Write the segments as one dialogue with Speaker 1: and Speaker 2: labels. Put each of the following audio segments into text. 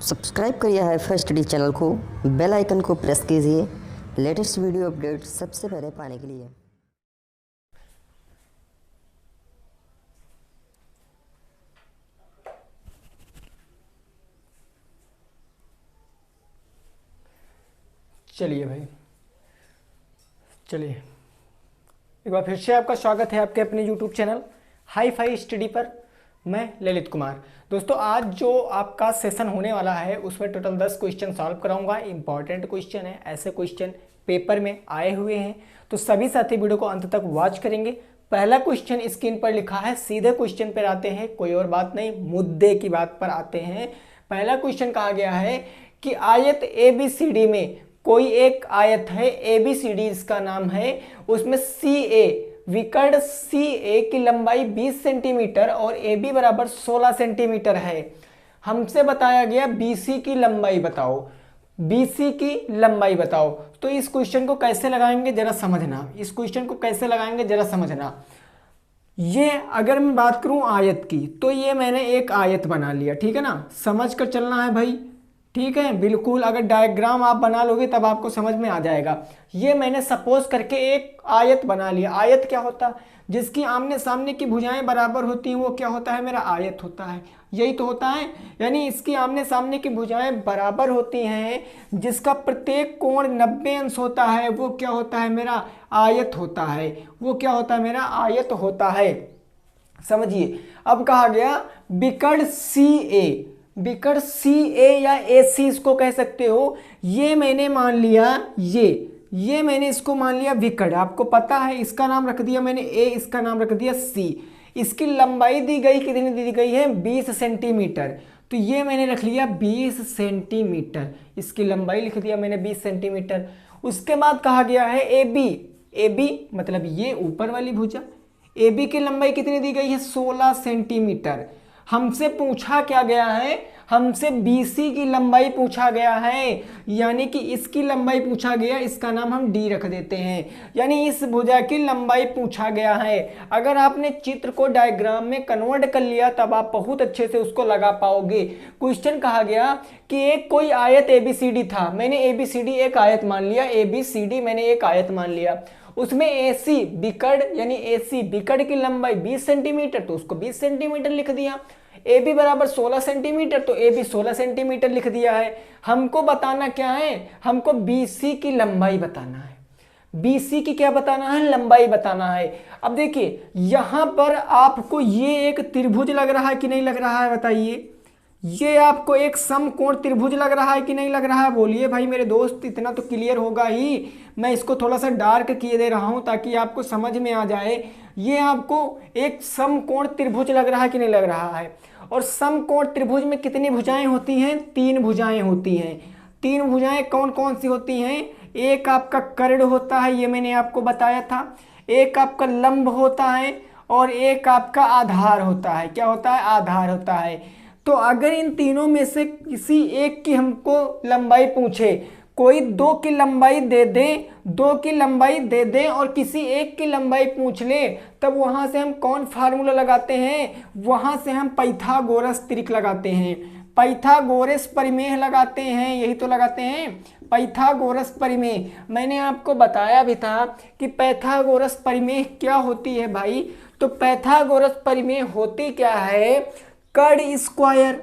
Speaker 1: Subscribe करिए hi-fi study channel को, bell icon को प्रेस कीजिए लेटेस्ट वीडियो अपडेट सबसे पहले पाने के लिए।
Speaker 2: चलिए भाई, चलिए एक बार फिर से आपका स्वागत है आपके अपने YouTube चैनल हाईफाई स्टडी पर। मैं ललित कुमार। दोस्तों, आज जो आपका सेशन होने वाला है उसमें टोटल 10 क्वेश्चन सॉल्व कराऊंगा। इंपॉर्टेंट क्वेश्चन है, ऐसे क्वेश्चन पेपर में आए हुए हैं, तो सभी साथी वीडियो को अंत तक वॉच करेंगे। पहला क्वेश्चन स्क्रीन पर लिखा है, सीधे क्वेश्चन पर आते हैं, कोई और बात नहीं, मुद्दे की बात पर आते हैं। पहला क्वेश्चन कहा गया है कि आयत ABCD में कोई एक आयत है, ABCD इसका नाम है, उसमें CA विकर्ण CA की लंबाई 20 सेंटीमीटर और AB बराबर 16 सेंटीमीटर है। हमसे बताया गया BC की लंबाई बताओ, BC की लंबाई बताओ। तो इस क्वेश्चन को कैसे लगाएंगे जरा समझना, इस क्वेश्चन को कैसे लगाएंगे जरा समझना। ये अगर मैं बात करूं आयत की, तो ये मैंने एक आयत बना लिया, ठीक है ना, समझ कर चलना है भाई, ठीक है, बिल्कुल। अगर डायग्राम आप बना लोगे तब आपको समझ में आ जाएगा। ये मैंने सपोज करके एक आयत बना लिया। आयत क्या होता है? जिसकी आमने सामने की भुजाएं बराबर होती हैं वो क्या होता है? मेरा आयत होता है। यही तो होता है, यानी इसकी आमने सामने की भुजाएं बराबर होती हैं, जिसका प्रत्येक कोण 90 अंश होता है, वो क्या होता है? मेरा आयत होता है। वो क्या होता है? मेरा आयत होता है। समझिए, अब कहा गया विकर्ण CA, विकर्ण CA या AC इसको कह सकते हो। ये मैंने मान लिया, ये मैंने इसको मान लिया विकर्ण, आपको पता है, इसका नाम रख दिया मैंने A, इसका नाम रख दिया C। इसकी लंबाई दी गई, कितनी दी गई है? 20 सेंटीमीटर। तो ये मैंने रख लिया 20 सेंटीमीटर, इसकी लंबाई लिख दिया मैंने 20 सेंटीमीटर। उसके बाद कहा गया है AB मतलब ये ऊपर वाली भुजा, AB की लंबाई कितनी दी गई है? 16 सेंटीमीटर। हमसे पूछा क्या गया है? हमसे BC की लंबाई पूछा गया है, यानी कि इसकी लंबाई पूछा गया, इसका नाम हम D रख देते हैं, यानी इस भुजा की लंबाई पूछा गया है। अगर आपने चित्र को डायग्राम में कन्वर्ट कर लिया तब आप बहुत अच्छे से उसको लगा पाओगे। क्वेश्चन कहा गया कि एक कोई आयत ABCD था, मैंने ABCD एक आयत मान लिया, ABCD मैंने एक आयत मान लिया, उसमें AC विकर्ण यानी AC विकर्ण की लंबाई 20 सेंटीमीटर, तो उसको 20 सेंटीमीटर लिख दिया। AB बराबर 16 सेंटीमीटर, तो AB 16 सेंटीमीटर लिख दिया है। हमको बताना क्या है? हमको BC की लंबाई बताना है। BC की क्या बताना है? लंबाई बताना है। अब देखिए, यहां पर आपको ये एक त्रिभुज लग रहा है कि नहीं लग रहा है? बताइए, ये आपको एक समकोण त्रिभुज लग रहा है कि नहीं लग रहा है? बोलिए भाई मेरे दोस्त, इतना तो क्लियर होगा ही। मैं इसको थोड़ा सा डार्क किए दे रहा हूं ताकि आपको समझ में आ जाए। ये आपको एक समकोण त्रिभुज लग रहा है कि नहीं लग रहा है? और समकोण त्रिभुज में कितनी भुजाएं होती हैं? 3 भुजाएं होती हैं। 3 भुजाएं कौन कौन सी होती हैं? एक आपका कर्ण होता है, ये मैंने आपको बताया था, एक आपका लंब होता है, और एक आपका आधार होता है। क्या होता है? आधार होता है। तो अगर इन तीनों में से किसी एक की हमको लंबाई पूछे, कोई 2 की लंबाई दे दे, 2 की लंबाई दे दे और किसी एक की लंबाई पूछ ले, तब वहां से हम कौन फार्मूला लगाते हैं? वहां से हम पाइथागोरस त्रिक लगाते हैं, पाइथागोरस परिमेय लगाते हैं, यही तो लगाते हैं, पाइथागोरस परिमेय। मैंने आपको बताया भी था कि पाइथागोरस परिमेय क्या होती है भाई। तो पाइथागोरस परिमेय होती क्या है? कर्ण स्क्वायर।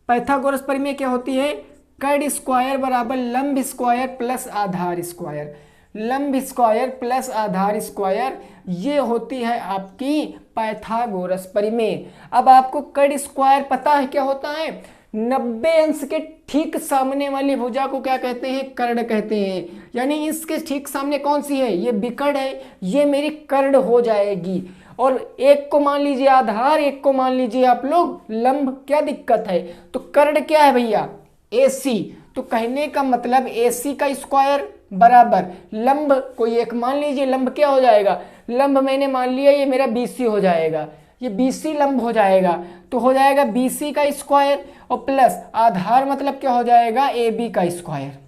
Speaker 2: पाइथागोरस परिमेय क्या होती है? कर्ण स्क्वायर बराबर लंब स्क्वायर प्लस आधार स्क्वायर, लंब स्क्वायर प्लस आधार स्क्वायर, ये होती है आपकी पाइथागोरस परिमेय। अब आपको कर्ण स्क्वायर पता है क्या होता है? 90 अंश के ठीक सामने वाली भुजा को क्या कहते हैं? कर्ण कहते हैं। यानी इसके ठीक सामने कौन सी है? ये विकर्ण है, ये मेरी कर्ण हो जाएगी। और एक को मान लीजिए आधार, एक को मान लीजिए आप लोग लंब, क्या दिक्कत है? तो कर्ण क्या है भैया? AC। तो कहने का मतलब AC का स्क्वायर बराबर लंब, कोई एक मान लीजिए, लंब क्या हो जाएगा? लंब मैंने मान लिया ये मेरा BC हो जाएगा, ये BC लंब हो जाएगा, तो हो जाएगा BC का स्क्वायर और प्लस आधार मतलब क्या हो जाएगा? AB का स्क्वायर।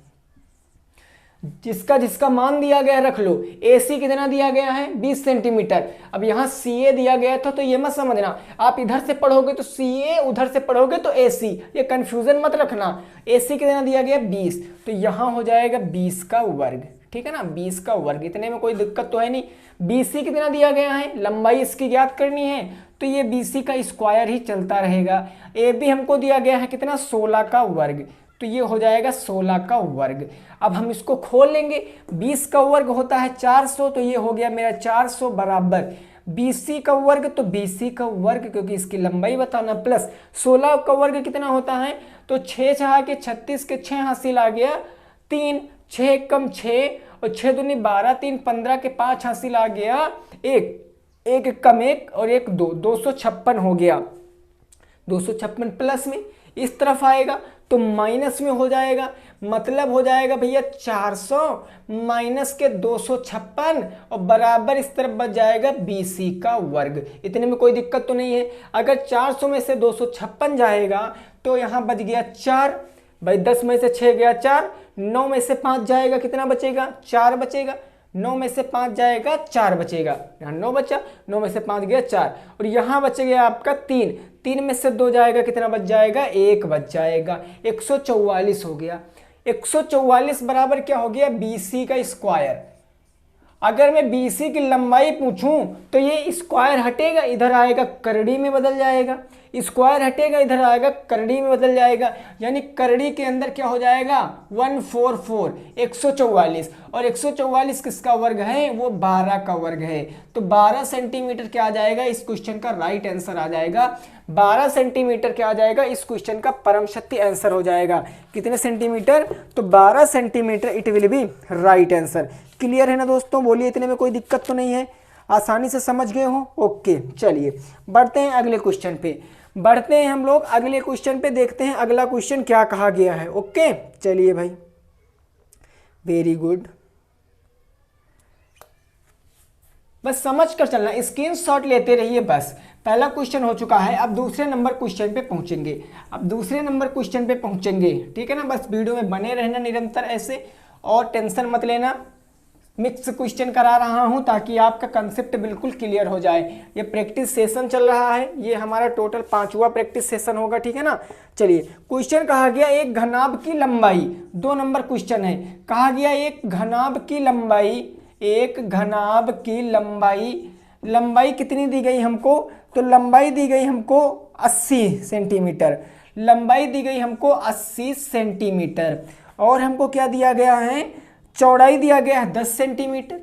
Speaker 2: जिसका जिसका मान दिया गया रख लो। AC कितना दिया गया है 20 सेंटीमीटर। अब यहाँ CA दिया गया था तो ये मत समझना आप इधर से पढ़ोगे तो CA, उधर से पढ़ोगे तो AC, ये कंफ्यूजन मत रखना। AC कितना दिया गया 20, तो यहाँ हो जाएगा 20 का वर्ग, ठीक है ना, 20 का वर्ग। इतने में कोई दिक्कत तो है नहीं। BC कितना दिया गया है, लंबाई इसकी ज्ञात करनी है तो ये BC का स्क्वायर ही चलता रहेगा। AB हमको दिया गया है कितना 16 का वर्ग, तो ये हो जाएगा 16 का वर्ग। अब हम इसको खोल लेंगे, 20 का वर्ग होता है 400, तो ये हो गया मेरा 400 बराबर BC का वर्ग, तो BC का वर्ग क्योंकि इसकी लंबाई बताना, प्लस 16 का वर्ग कितना होता है, तो 6 6 के 36 के 6 हासिल आ गया 3, 6 कम 6 और 6 दूनी 12, 3 15 के 5 हासिल आ गया 1, 1 कम 1 और 1 2, 256 हो गया। 256 प्लस में इस तरफ आएगा तो माइनस में हो जाएगा, मतलब हो जाएगा भैया 400 माइनस के 256 और बराबर इस तरफ बच जाएगा BC का वर्ग। इतने में कोई दिक्कत तो नहीं है। अगर 400 में से 256 जाएगा तो यहाँ बच गया 4, भाई 10 में से 6 गया 4, 9 में से 5 जाएगा कितना बचेगा 4 बचेगा, 9 में से 5 जाएगा 4 बचेगा, यहाँ 9 बचा, 9 में से 5 गया 4 और यहाँ बच गया आपका 3, 3 में से 2 जाएगा कितना बच जाएगा 1 बच जाएगा, 144 हो गया। 144 बराबर क्या हो गया BC का स्क्वायर। अगर मैं BC की लंबाई पूछूं तो ये स्क्वायर हटेगा इधर आएगा करड़ी में बदल जाएगा, स्क्वायर हटेगा इधर आएगा करड़ी में बदल जाएगा, यानी करड़ी के अंदर क्या हो जाएगा 144, 144 और 144 किसका वर्ग है, वो 12 का वर्ग है। तो 12 सेंटीमीटर क्या आ जाएगा इस क्वेश्चन का राइट आंसर आ जाएगा। 12 सेंटीमीटर क्या आ जाएगा इस क्वेश्चन का परम शक्ति आंसर हो जाएगा। कितने सेंटीमीटर, तो 12 centimetre it will be right answer. Clear है ना दोस्तों, बोलिए इतने में कोई दिक्कत तो नहीं है, आसानी से समझ गए हो। ओके चलिए बढ़ते हैं अगले क्वेश्चन पे, बढ़ते हैं हम लोग अगले क्वेश्चन पे, देखते हैं अगला क्वेश्चन क्या कहा गया है। ओके चलिए भाई, वेरी गुड, बस समझ कर चलना, स्क्रीनशॉट लेते रहिए बस। पहला क्वेश्चन हो चुका है, अब दूसरे नंबर क्वेश्चन पे पहुंचेंगे, अब दूसरे नंबर क्वेश्चन पे पहुंचेंगे, ठीक है ना। बस वीडियो में बने रहना निरंतर ऐसे, और टेंशन मत लेना, मिक्स क्वेश्चन करा रहा हूं ताकि आपका कंसेप्ट बिल्कुल क्लियर हो जाए। ये प्रैक्टिस सेशन चल रहा है, ये हमारा टोटल 5वां प्रैक्टिस सेशन होगा, ठीक है ना। चलिए क्वेश्चन कहा गया एक घनाभ की लंबाई, 2 नंबर क्वेश्चन है, कहा गया एक घनाभ की लंबाई, एक घनाभ की लंबाई, लंबाई कितनी दी गई हमको, तो लंबाई दी गई हमको 80 सेंटीमीटर, लंबाई दी गई हमको 80 सेंटीमीटर, और हमको क्या दिया गया है, चौड़ाई दिया गया है 10 सेंटीमीटर,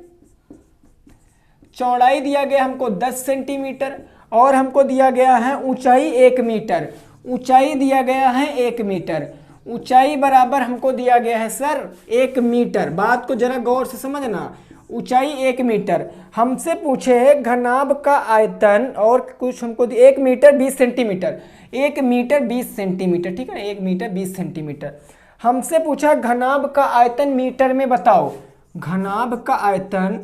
Speaker 2: चौड़ाई दिया गया हमको 10 सेंटीमीटर, और हमको दिया गया है ऊंचाई 1 मीटर, ऊंचाई दिया गया है 1 मीटर, ऊंचाई बराबर हमको दिया गया है सर 1 मीटर। बात को जरा गौर से समझना, ऊंचाई 1 मीटर, हमसे पूछे घनाभ का आयतन, और कुछ हमको 1 मीटर 20 सेंटीमीटर, 1 मीटर 20 सेंटीमीटर, ठीक है, 1 मीटर 20 सेंटीमीटर। हमसे पूछा घनाभ का आयतन मीटर में बताओ, घनाभ का आयतन,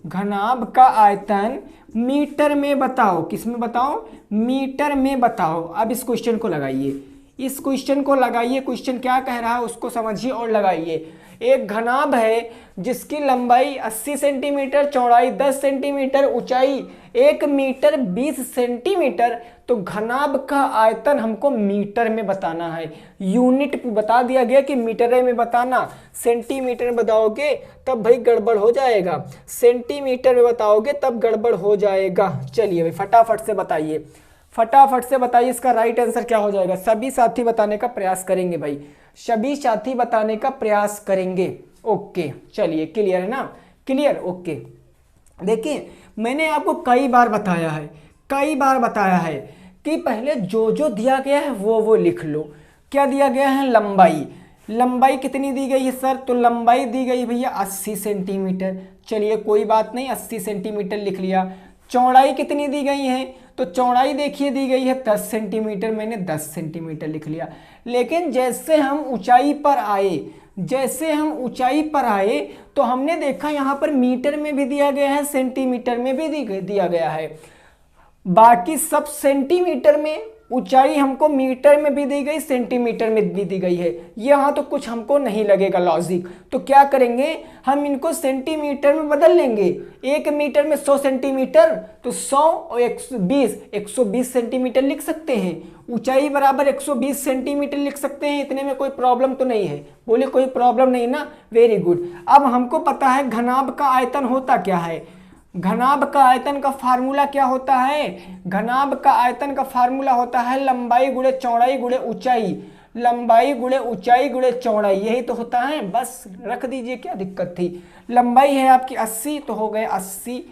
Speaker 2: घनाभ का आयतन मीटर में बताओ, किस में बताओ, मीटर में बताओ। अब इस क्वेश्चन को लगाइए, इस क्वेश्चन को लगाइए, क्वेश्चन क्या कह रहा है उसको समझिए और लगाइए। एक घनाभ है जिसकी लंबाई 80 सेंटीमीटर, चौड़ाई 10 सेंटीमीटर, ऊंचाई 1 मीटर 20 सेंटीमीटर, तो घनाभ का आयतन हमको मीटर में बताना है। यूनिट बता दिया गया कि मीटर में बताना, सेंटीमीटर में बताओगे तब भाई गड़बड़ हो जाएगा, सेंटीमीटर में बताओगे तब गड़बड़ हो जाएगा। चलिए भाई फटाफट से बताइए, फटाफट से बताइए इसका राइट आंसर क्या हो जाएगा। सभी साथी बताने का प्रयास करेंगे भाई, सभी साथी बताने का प्रयास करेंगे। ओके चलिए क्लियर है ना, क्लियर। ओके देखिए मैंने आपको कई बार बताया है, कई बार बताया है कि पहले जो जो दिया गया है वो लिख लो। क्या दिया गया है, लंबाई, लंबाई कितनी दी गई है सर, तो लंबाई दी गई भैया 80 सेंटीमीटर, चलिए कोई बात नहीं 80 सेंटीमीटर लिख लिया। चौड़ाई कितनी दी गई है, तो चौड़ाई देखिए दी गई है 10 सेंटीमीटर, मैंने 10 सेंटीमीटर लिख लिया। लेकिन जैसे हम ऊंचाई पर आए, जैसे हम ऊंचाई पर आए तो हमने देखा यहाँ पर मीटर में भी दिया गया है, सेंटीमीटर में भी दिया गया है, बाकी सब सेंटीमीटर में ऊंचाई हमको मीटर में भी दी गई, सेंटीमीटर में भी दी गई है। यहाँ तो कुछ हमको नहीं लगेगा लॉजिक, तो क्या करेंगे हम इनको सेंटीमीटर में बदल लेंगे। 1 मीटर में 100 सेंटीमीटर, तो 100 और 120 सेंटीमीटर लिख सकते हैं। ऊंचाई बराबर 120 सेंटीमीटर लिख सकते हैं, इतने में कोई प्रॉब्लम तो नहीं है? बोले कोई प्रॉब्लम नहीं ना, वेरी गुड। अब हमको पता है घनाभ का आयतन होता क्या है। घनाभ का आयतन का फार्मूला क्या होता है? घनाभ का आयतन का फार्मूला होता है लंबाई गुणे चौड़ाई गुणे ऊंचाई, लंबाई गुणे ऊंचाई गुणे चौड़ाई, यही तो होता है। बस रख दीजिए, क्या दिक्कत थी। लंबाई है आपकी 80 तो हो गए 80,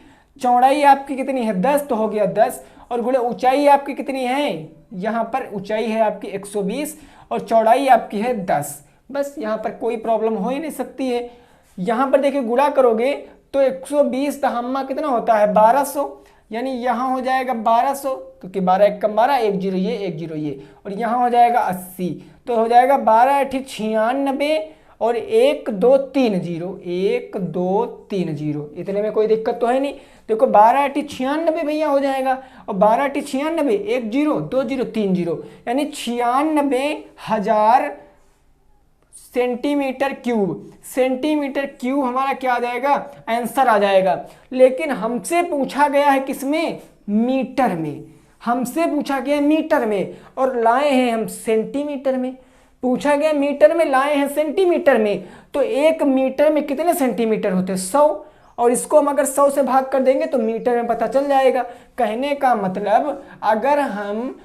Speaker 2: चौड़ाई आपकी कितनी है 10 तो हो गया 10, और गुणे ऊंचाई आपकी कितनी है, यहाँ पर ऊंचाई है आपकी 120 और चौड़ाई आपकी है 10। बस यहाँ पर कोई प्रॉब्लम हो ही नहीं सकती है। यहाँ पर देखिए गुणा करोगे तो 120 दहम्मा कितना होता है 1200, यानी यहाँ हो जाएगा 1200, क्योंकि 12 1 कम 12, 1 0 ये 1 0 ये, और यहाँ हो जाएगा 80, तो हो जाएगा 12 8 96 और 1 2 3 0, 1 2 3 0, इतने में कोई दिक्कत तो है नहीं। देखो 12 8 96 भैया हो जाएगा, और 12 8 96, 1 0 2 0 3 0, यानी 96,000 सेंटीमीटर क्यूब। सेंटीमीटर क्यूब हमारा क्या आ जाएगा, आंसर आ जाएगा। लेकिन हमसे पूछा गया है किसमें, मीटर में। हमसे पूछा गया मीटर में और लाए हैं हम सेंटीमीटर में। पूछा गया मीटर में, लाए हैं सेंटीमीटर में। तो 1 मीटर में कितने सेंटीमीटर होते हैं 100, और इसको हम अगर 100 से भाग कर देंगे तो मीटर में पता चल जाएगा। कहने का मतलब अगर हम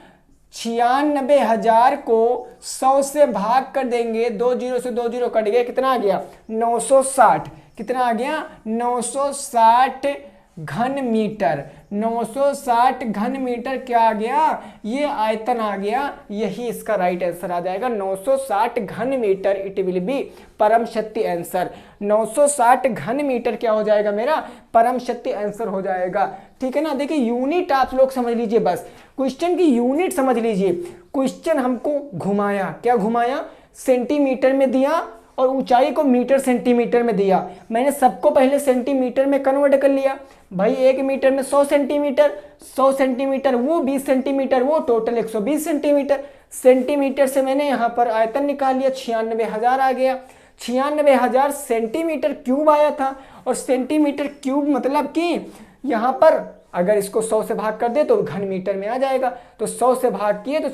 Speaker 2: 96,000 को 100 से भाग कर देंगे, 2 0 से 2 0 कट गया, कितना आ गया 960, कितना आ गया 960 घन मीटर। 960 घन मीटर क्या आ गया, ये आयतन आ गया, यही इसका राइट आंसर आ जाएगा 960 घन मीटर। इट विल बी परम शक्ति आंसर। 960 घन मीटर क्या हो जाएगा मेरा, परम शक्ति आंसर हो जाएगा। ठीक है ना। देखिए यूनिट आप लोग समझ लीजिए, बस क्वेश्चन की यूनिट समझ लीजिए। क्वेश्चन हमको घुमाया, क्या घुमाया, सेंटीमीटर में दिया और ऊंचाई को मीटर सेंटीमीटर में दिया। मैंने सबको पहले सेंटीमीटर में कन्वर्ट कर लिया। भाई 1 मीटर में 100 सेंटीमीटर, 100 सेंटीमीटर वो 20 सेंटीमीटर वो टोटल 120 सेंटीमीटर। सेंटीमीटर से मैंने यहाँ पर आयतन निकाल लिया, 96,000 आ गया। 96,000 सेंटीमीटर क्यूब आया था, और सेंटीमीटर क्यूब मतलब कि यहाँ पर अगर इसको 100 से भाग कर दे तो घन मीटर में आ जाएगा। तो 100 से भाग किए तो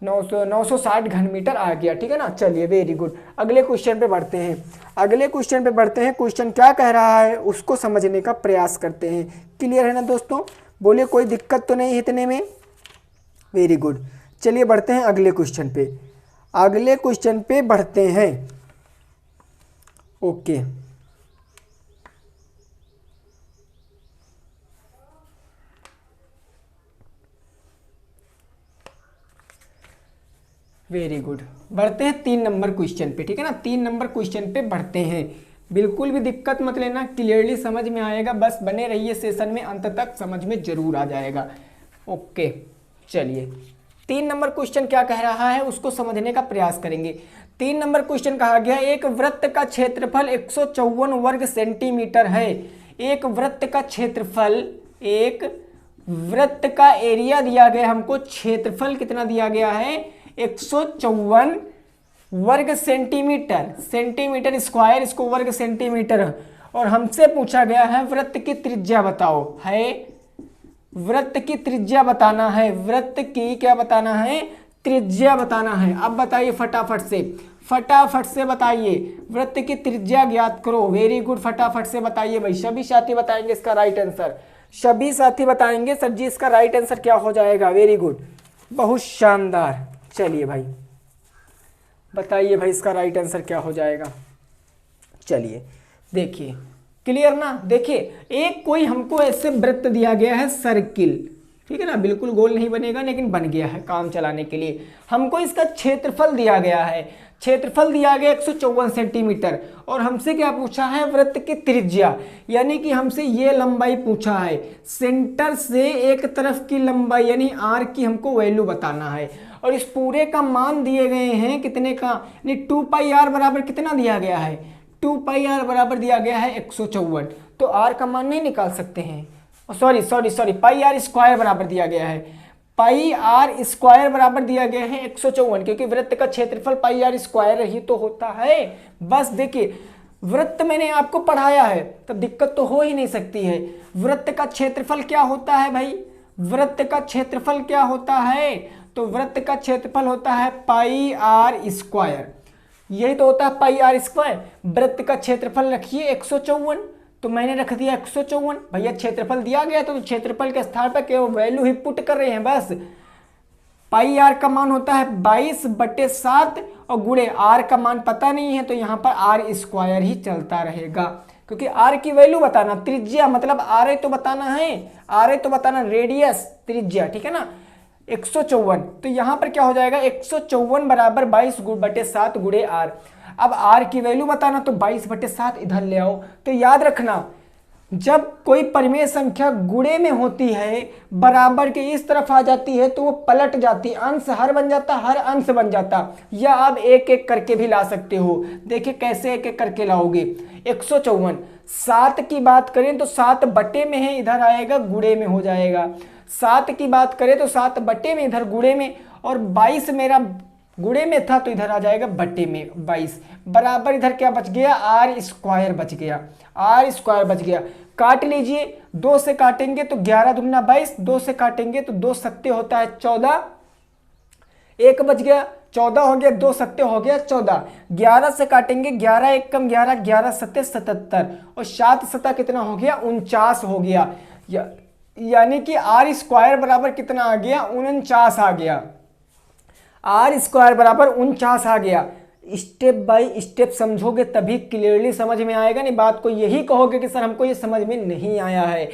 Speaker 2: 960 घन मीटर आ गया। ठीक है ना। चलिए वेरी गुड, अगले क्वेश्चन पे बढ़ते हैं। अगले क्वेश्चन पे बढ़ते हैं। क्वेश्चन क्या कह रहा है उसको समझने का प्रयास करते हैं। क्लियर है ना दोस्तों, बोलिए कोई दिक्कत तो नहीं इतने में, वेरी गुड। चलिए बढ़ते हैं अगले क्वेश्चन पे। अगले क्वेश्चन पे बढ़ते हैं। Okay, very good. बढ़ते हैं 3 नंबर क्वेश्चन पे। ठीक है ना, 3 नंबर क्वेश्चन पे बढ़ते हैं। बिल्कुल भी दिक्कत मत लेना, क्लियरली समझ में आएगा। बस बने रहिए सेशन में, अंत तक समझ में जरूर आ जाएगा। ओके चलिए, 3 नंबर क्वेश्चन क्या कह रहा है उसको समझने का प्रयास करेंगे। 3 नंबर क्वेश्चन कहा गया एक वृत्त का क्षेत्रफल 154 वर्ग सेंटीमीटर है। एक वृत्त का क्षेत्रफल, एक वृत्त का एरिया दिया गया हमको, क्षेत्रफल कितना दिया गया है 154 वर्ग सेंटीमीटर, सेंटीमीटर स्क्वायर, इसको वर्ग सेंटीमीटर। और हमसे पूछा गया है वृत्त की त्रिज्या बताओ, है वृत्त की त्रिज्या बताना है। वृत्त की क्या बताना है, त्रिज्या बताना है। अब बताइए फटाफट से बताइए, वृत्त की त्रिज्या ज्ञात करो। वेरी गुड, फटाफट से बताइए भाई। सभी साथी बताएंगे इसका राइट आंसर, सभी साथी बताएंगे सर जी इसका राइट आंसर क्या हो जाएगा। वेरी गुड, बहुत शानदार। चलिए भाई बताइए भाई इसका राइट आंसर क्या हो जाएगा। चलिए देखिए, क्लियर ना। देखिए एक कोई हमको ऐसे वृत्त दिया गया है सर्किल, ठीक है ना, बिल्कुल गोल नहीं बनेगा लेकिन बन गया है काम चलाने के लिए। हमको इसका क्षेत्रफल दिया गया है, क्षेत्रफल दिया गया 154 सेंटीमीटर। और हमसे क्या पूछा है, वृत्त की त्रिज्या, यानी कि हमसे ये लंबाई पूछा है। सेंटर से एक तरफ की लंबाई यानी आर की हमको वैल्यू बताना है। और इस पूरे का मान दिए गए हैं कितने का, यानी 2 पाई आर बराबर कितना दिया गया है, 2 पाई आर बराबर दिया गया है 154। तो आर का मान नहीं निकाल सकते हैं, सॉरी पाई आर स्क्वायर बराबर दिया गया है। पाई आर स्क्वायर बराबर दिया गया है 154, क्योंकि वृत्त का क्षेत्रफल पाई आर स्क्वायर ही तो होता है। बस देखिए वृत्त मैंने आपको पढ़ाया है तब दिक्कत तो हो ही नहीं सकती है। वृत्त का क्षेत्रफल क्या होता है भाई, वृत्त का क्षेत्रफल क्या होता है, तो वृत्त का क्षेत्रफल होता है पाई आर स्क्वायर, यही तो होता है पाई आर स्क्वायर। वृत्त का क्षेत्रफल रखिए 154, तो मैंने रख दिया 154। भैया क्षेत्रफल दिया गया तो क्षेत्रफल के स्थान पर केवल वैल्यू ही पुट कर रहे हैं बस। पाई आर का मान होता है 22/7 और गुणे आर का मान पता नहीं है तो यहाँ पर आर स्क्वायर ही चलता रहेगा, क्योंकि आर की वैल्यू बताना, त्रिज्या मतलब आर तो बताना है, आर तो बताना, रेडियस त्रिज्या, ठीक है ना। 154 तो यहाँ पर क्या हो जाएगा 154 बराबर 22/7 गुणे आर। अब आर की वैल्यू बताना तो 22/7 इधर ले आओ। तो याद रखना जब कोई परिमेय संख्या गुणे में होती है बराबर के इस तरफ आ जाती है तो वो पलट जाती, अंश हर बन जाता, हर अंश बन जाता। या आप एक एक करके भी ला सकते हो, देखिए कैसे एक एक करके लाओगे। 154 7 की बात करें तो 7 बटे में है, इधर आएगा गुणे में हो जाएगा। 7 की बात करें तो 7 बटे में, इधर गुणे में, और 22 मेरा गुणे में था तो इधर आ जाएगा बटे में 22 बराबर, इधर क्या बच गया आर स्क्वायर बच गया, आर स्क्वायर बच गया। काट लीजिए, 2 से काटेंगे तो 11 दूना 22, 2 से काटेंगे तो 2 सत्ते होता है 14, 1 बच गया, 14 हो गया, 2 सत्ते हो गया 14, 11 से काटेंगे 11 1 कम 11, 11 सत्ते 77 और 7 सत्ता कितना हो गया 49 हो गया। यानी कि आर स्क्वायर बराबर कितना आ गया 49 आ गया, आर स्क्वायर बराबर 49 आ गया। स्टेप बाय स्टेप समझोगे तभी क्लियरली समझ में आएगा, नहीं बात को यही कहोगे कि सर हमको ये समझ में नहीं आया है।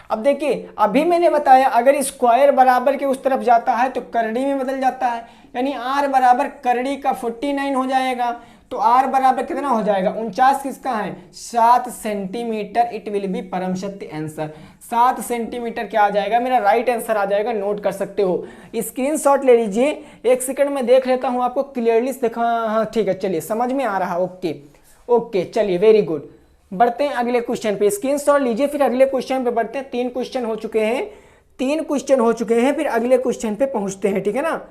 Speaker 2: अब देखिए अभी मैंने बताया अगर स्क्वायर बराबर के उस तरफ जाता है तो करड़ी में बदल जाता है, यानी आर बराबर करड़ी का 49 हो जाएगा, तो आर बराबर कितना हो जाएगा 49 किसका है 7 सेंटीमीटर। इट विल बी परम सत्य आंसर, 7 सेंटीमीटर क्या आ जाएगा मेरा राइट आंसर आ जाएगा, नोट कर सकते हो। स्क्रीनशॉट ले लीजिए, 1 सेकंड में देख लेता हूं आपको क्लियरली दिखा। हाँ ठीक है, चलिए समझ में आ रहा, ओके ओके चलिए वेरी गुड। बढ़ते हैं अगले क्वेश्चन पे, स्क्रीनशॉट लीजिए फिर अगले क्वेश्चन पे बढ़ते हैं। 3 क्वेश्चन हो चुके हैं, 3 क्वेश्चन हो चुके हैं, फिर अगले क्वेश्चन पे पहुंचते हैं, ठीक है ना,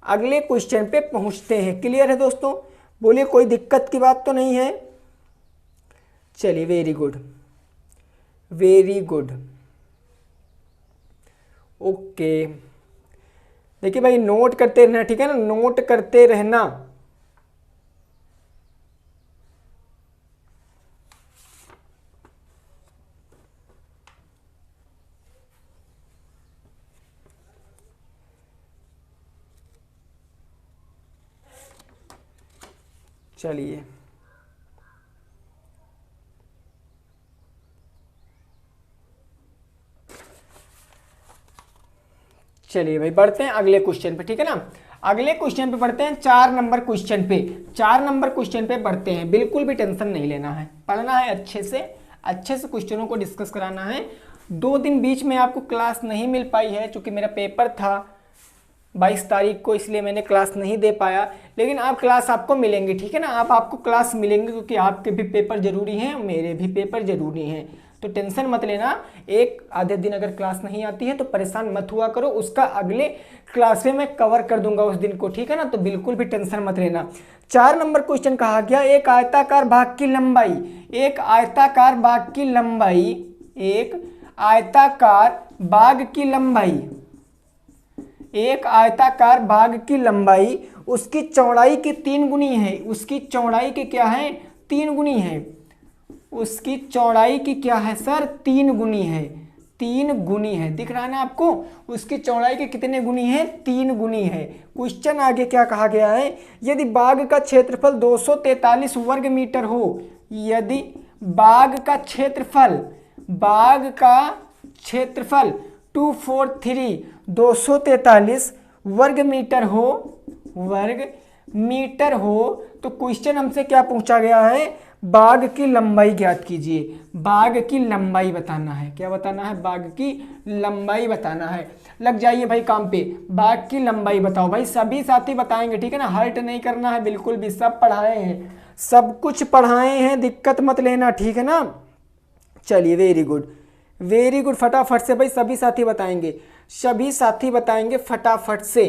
Speaker 2: अगले क्वेश्चन पे पहुंचते हैं। क्लियर है दोस्तों, बोलिए कोई दिक्कत की बात तो नहीं है। चलिए very good very good okay. देखिए भाई नोट करते रहना, ठीक है ना, नोट करते रहना। चलिए चलिए भाई बढ़ते हैं अगले क्वेश्चन पे, ठीक है ना। अगले क्वेश्चन पे बढ़ते हैं, 4 नंबर क्वेश्चन पे, 4 नंबर क्वेश्चन पे बढ़ते हैं। बिल्कुल भी टेंशन नहीं लेना है, पढ़ना है अच्छे से क्वेश्चनों को डिस्कस कराना है। 2 दिन बीच में आपको क्लास नहीं मिल पाई है क्योंकि मेरा पेपर था 22 तारीख को, इसलिए मैंने क्लास नहीं दे पाया, लेकिन आप क्लास आपको मिलेंगे, ठीक है ना, आपको क्लास मिलेंगे क्योंकि आपके भी पेपर जरूरी हैं, मेरे भी पेपर जरूरी हैं। तो टेंशन मत लेना, एक आधे दिन अगर क्लास नहीं आती है तो परेशान मत हुआ करो, उसका अगले क्लास में मैं कवर कर दूंगा उस दिन को, ठीक है ना, तो बिल्कुल भी टेंशन मत लेना। 4 नंबर क्वेश्चन कहा गया एक आयताकार भाग की लंबाई, एक आयताकार भाग की लंबाई, एक आयताकार भाग की लंबाई, एक आयताकार भाग की लंबाई उसकी चौड़ाई की 3 गुनी है, उसकी चौड़ाई की क्या है 3 गुनी है, उसकी चौड़ाई की क्या है सर 3 गुनी है, 3 गुनी है, दिख रहा है ना आपको, उसकी चौड़ाई के कितने गुनी है 3 गुनी है। क्वेश्चन आगे क्या कहा गया है, यदि बाग का क्षेत्रफल 243 वर्ग मीटर हो, यदि बाग का क्षेत्रफल 243 वर्ग मीटर हो, तो क्वेश्चन हमसे क्या पूछा गया है, बाग की लंबाई ज्ञात कीजिए, बाग की लंबाई बताना है, क्या बताना है बाग की लंबाई बताना है। लग जाइए भाई काम पे, बाग की लंबाई बताओ भाई, सभी साथी बताएंगे, ठीक है ना, हर्ट नहीं करना है बिल्कुल भी, सब पढ़ाए हैं, सब कुछ पढ़ाए हैं, दिक्कत मत लेना, ठीक है ना। चलिए वेरी गुड फटाफट से भाई सभी साथी बताएंगे। सभी साथी बताएंगे फटाफट से।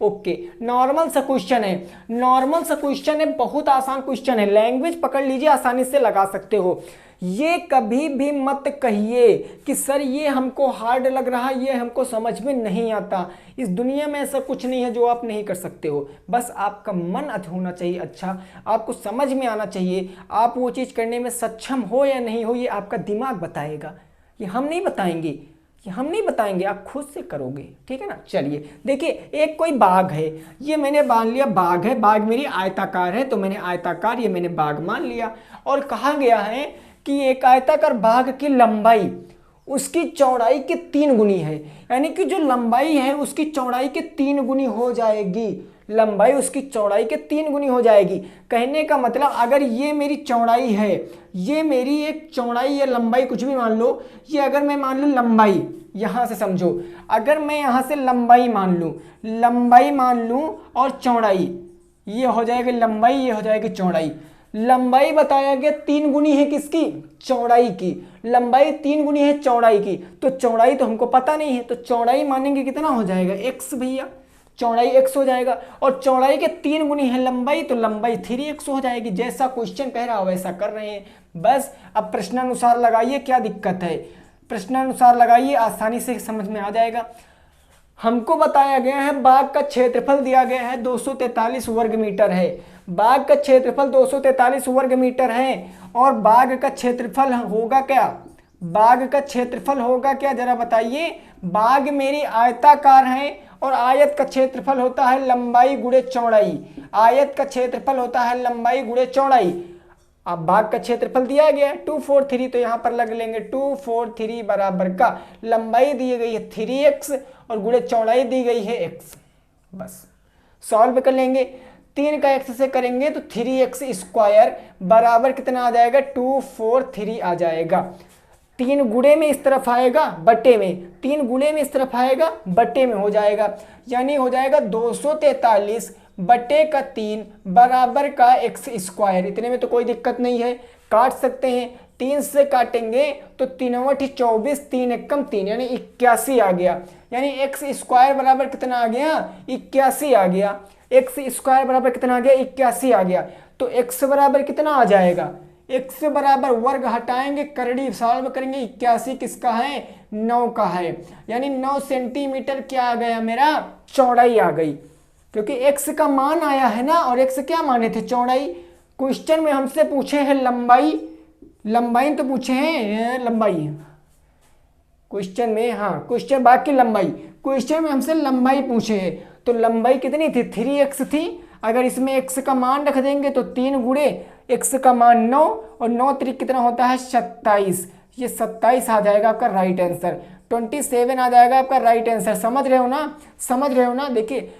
Speaker 2: ओके, नॉर्मल सा क्वेश्चन है, नॉर्मल सा क्वेश्चन है, बहुत आसान क्वेश्चन है। लैंग्वेज पकड़ लीजिए, आसानी से लगा सकते हो। ये कभी भी मत कहिए कि सर ये हमको हार्ड लग रहा है, ये हमको समझ में नहीं आता। इस दुनिया में ऐसा कुछ नहीं है जो आप नहीं कर सकते हो। बस आपका मन होना चाहिए अच्छा, आपको समझ में आना चाहिए। आप वो चीज़ करने में सक्षम हो या नहीं हो, ये आपका दिमाग बताएगा। ये हम नहीं बताएंगे, कि हम नहीं बताएंगे, आप खुद से करोगे, ठीक है ना। चलिए देखिए, एक कोई बाग है, ये मैंने मान लिया बाग है, बाग मेरी आयताकार है, तो मैंने आयताकार ये मैंने बाग मान लिया। और कहा गया है कि एक आयताकार बाग की लंबाई उसकी चौड़ाई के 3 गुनी है, यानी कि जो लंबाई है उसकी चौड़ाई के 3 गुनी हो जाएगी। लंबाई उसकी चौड़ाई के 3 गुनी हो जाएगी। कहने का मतलब अगर ये मेरी चौड़ाई है, ये मेरी एक चौड़ाई या लंबाई कुछ भी मान लो, ये अगर मैं मान लूँ लंबाई, यहाँ से समझो, अगर मैं यहाँ से लंबाई मान लूँ और चौड़ाई, ये हो जाएगी लंबाई, ये हो जाएगी चौड़ाई। लंबाई बताया गया 3 गुनी है किसकी? चौड़ाई की। लंबाई 3 गुनी है चौड़ाई की, तो चौड़ाई तो हमको पता नहीं है, तो चौड़ाई मानेंगे कितना हो जाएगा? x भैया, चौड़ाई x हो जाएगा। और चौड़ाई के 3 गुनी है लंबाई, तो लंबाई 3x हो जाएगी। जैसा क्वेश्चन कह रहा हो वैसा कर रहे हैं। बस अब प्रश्नानुसार लगाइए, क्या दिक्कत है? प्रश्नानुसार लगाइए, आसानी से समझ में आ जाएगा। हमको बताया गया है बाग का क्षेत्रफल दिया गया है 243 वर्ग मीटर है। बाग का क्षेत्रफल 243 वर्ग मीटर है, और बाग का क्षेत्रफल होगा क्या? बाग का क्षेत्रफल होगा क्या, जरा बताइए। बाग मेरी आयताकार है, और आयत का क्षेत्रफल होता है लंबाई गुणे चौड़ाई। आयत का क्षेत्रफल होता है लंबाई गुणे चौड़ाई। अब बाग का क्षेत्रफल दिया गया है 243, तो यहाँ पर लग लेंगे 243 बराबर का लंबाई दी गई है 3x और गुणे चौड़ाई दी गई है x। बस सॉल्व कर लेंगे। 3 का x से करेंगे तो 3x स्क्वायर बराबर कितना आ जाएगा? 243 आ जाएगा। 3 गुणे में इस तरफ आएगा बटे में, 3 गुणे में इस तरफ आएगा बटे में हो जाएगा, यानी हो जाएगा 243 बटे का 3 बराबर का x स्क्वायर। इतने में तो कोई दिक्कत नहीं है, काट सकते हैं। 3 से काटेंगे तो 3 × 24, 3 एकम 3, यानी 81 आ गया। यानी x स्क्वायर बराबर कितना आ गया? 81 आ गया। x स्क्वायर बराबर कितना आ गया? 81 आ गया। तो x बराबर कितना आ जाएगा? x बराबर वर्ग हटाएंगे, करड़ी सॉल्व करेंगे। 81 किसका है? 9 का है, यानी 9 सेंटीमीटर क्या आ गया मेरा? चौड़ाई आ गई, क्योंकि x का मान आया है ना, और x क्या माने थे? चौड़ाई। क्वेश्चन में हमसे पूछे हैं लंबाई, लंबाई तो पूछे हैं लंबाई क्वेश्चन में, हाँ क्वेश्चन बाकी लंबाई, क्वेश्चन में हमसे लंबाई पूछे हैं। तो लंबाई कितनी थी? 3x थी। अगर इसमें x का मान रख देंगे तो 3 गुणे x का मान 9, और 9 3 कितना होता है? 27। ये 27 आ जाएगा आपका राइट आंसर। 27 आ जाएगा आपका राइट आंसर। समझ रहे हो ना? समझ रहे हो ना? देखिए,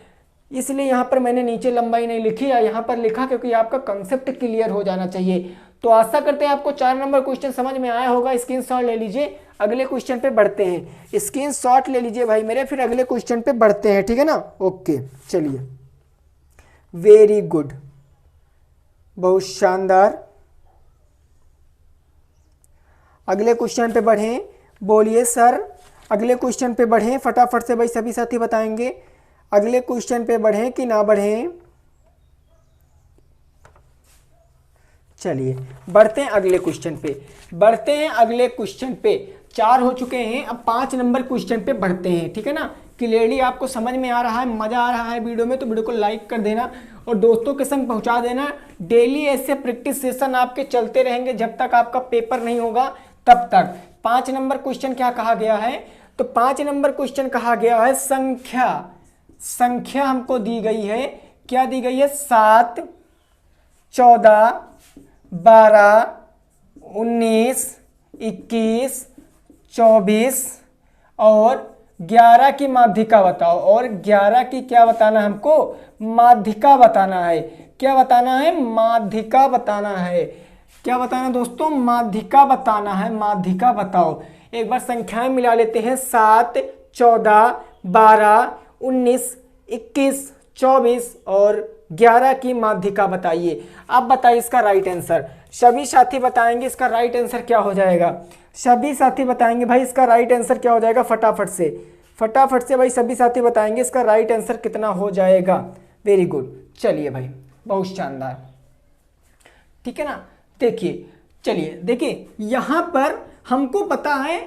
Speaker 2: इसलिए यहाँ पर मैंने नीचे लंबाई नहीं लिखी या यहाँ पर लिखा, क्योंकि आपका कंसेप्ट क्लियर हो जाना चाहिए। तो आशा करते हैं आपको 4 नंबर क्वेश्चन समझ में आया होगा। स्क्रीनशॉट ले लीजिए, अगले क्वेश्चन पे बढ़ते हैं। स्क्रीनशॉट ले लीजिए भाई मेरे, फिर अगले क्वेश्चन पे बढ़ते हैं, ठीक है ना। ओके चलिए, वेरी गुड, बहुत शानदार। अगले क्वेश्चन पे बढ़ें, बोलिए सर। अगले क्वेश्चन पे बढ़ें फटाफट से भाई, सभी साथी बताएंगे। अगले क्वेश्चन पे बढ़ें कि ना बढ़ें? चलिए बढ़ते हैं अगले क्वेश्चन पे, बढ़ते हैं अगले क्वेश्चन पे। 4 हो चुके हैं, अब 5 नंबर क्वेश्चन पे बढ़ते हैं, ठीक है ना। क्लियरली आपको समझ में आ रहा है, मजा आ रहा है वीडियो में, तो वीडियो को लाइक कर देना और दोस्तों के संग पहुंचा देना। डेली ऐसे प्रैक्टिस सेशन आपके चलते रहेंगे जब तक आपका पेपर नहीं होगा तब तक। 5 नंबर क्वेश्चन क्या कहा गया है? तो 5 नंबर क्वेश्चन कहा गया है संख्या। संख्या हमको दी गई है, क्या दी गई है? 7, 14, 12, 19, 21, 24 और 11 की माध्यिका बताओ। और 11 की क्या बताना है हमको? माध्यिका बताना है। क्या बताना है? माध्यिका बताना है। क्या बताना दोस्तों? माध्यिका बताना है। माध्यिका बताओ। एक बार संख्याएं मिला लेते हैं। 7, 14, 12, 19, 21, 24 और 11 की माध्यिका बताइए। आप बताइए इसका राइट आंसर। सभी साथी बताएंगे इसका राइट आंसर क्या हो जाएगा। सभी साथी बताएंगे भाई इसका राइट आंसर क्या हो जाएगा, फटाफट से फटाफट से भाई सभी साथी बताएंगे इसका राइट आंसर कितना हो जाएगा। वेरी गुड, चलिए भाई बहुत शानदार, ठीक है ना। देखिए, चलिए देखिए यहाँ पर हमको पता है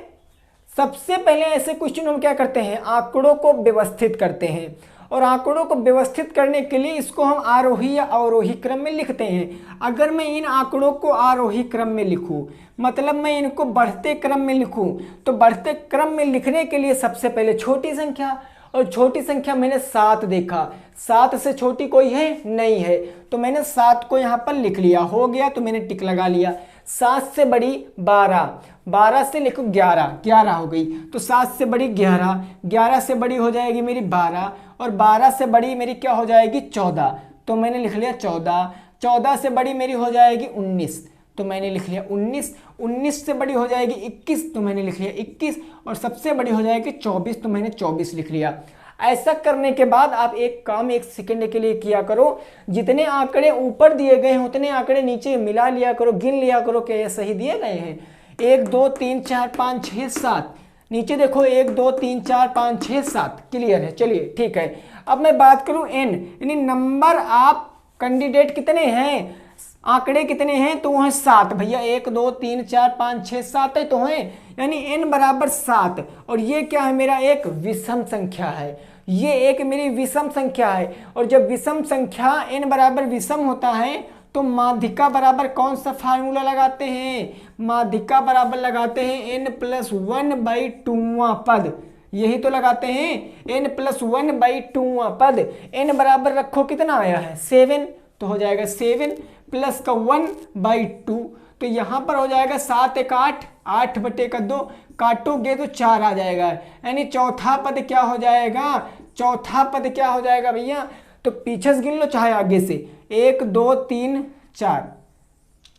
Speaker 2: सबसे पहले ऐसे क्वेश्चन हम क्या करते हैं, आंकड़ों को व्यवस्थित करते हैं, और आंकड़ों को व्यवस्थित करने के लिए इसको हम आरोही या अवरोही क्रम में लिखते हैं। अगर मैं इन आंकड़ों को आरोही क्रम में लिखूं, मतलब मैं इनको बढ़ते क्रम में लिखूं, तो बढ़ते क्रम में लिखने के लिए सबसे पहले छोटी संख्या, और छोटी संख्या मैंने 7 देखा, 7 से छोटी कोई है नहीं है, तो मैंने 7 को यहाँ पर लिख लिया, हो गया तो मैंने टिक लगा लिया। 7 से बड़ी 12, 12 से लिखो 11, 11 हो गई, तो 7 से बड़ी 11, 11 से बड़ी हो जाएगी मेरी 12, और 12 से बड़ी मेरी क्या हो जाएगी 14, तो मैंने लिख लिया 14, 14 से बड़ी मेरी हो जाएगी 19, तो मैंने लिख लिया 19, 19 से बड़ी हो जाएगी 21, तो मैंने लिख लिया 21, और सबसे बड़ी हो जाएगी 24, तो मैंने 24 लिख लिया। ऐसा करने के बाद आप एक काम 1 सेकंड के लिए किया करो, जितने आंकड़े ऊपर दिए गए हैं उतने आंकड़े नीचे मिला लिया करो, गिन लिया करो कि ये सही दिए गए हैं। 1 2 3 4 5 6 7, नीचे देखो 1 2 3 4 5 6 7, क्लियर है। चलिए ठीक है, अब मैं बात करूं n, यानी नंबर आप कैंडिडेट कितने हैं, आंकड़े कितने हैं, तो वह 7 भैया, 1 2 3 4 5 6 7 है तो है, यानी n बराबर 7, और ये क्या है मेरा एक विषम संख्या है, ये एक मेरी विषम संख्या है। और जब विषम संख्या n बराबर विषम होता है तो माध्यिका बराबर कौन सा फार्मूला लगाते हैं, माध्यिका बराबर लगाते हैं n+1/2वां पद, यही तो लगाते हैं n+1/2वां पद। n बराबर रखो कितना आया है 7, तो हो जाएगा 7 प्लस का 1/2, तो यहाँ पर हो जाएगा 7 1 8, 8/2, काटोगे तो 4 आ जाएगा, यानी चौथा पद क्या हो जाएगा, चौथा पद क्या हो जाएगा भैया, तो पीछे से गिन लो चाहे आगे से, 1 2 3 4,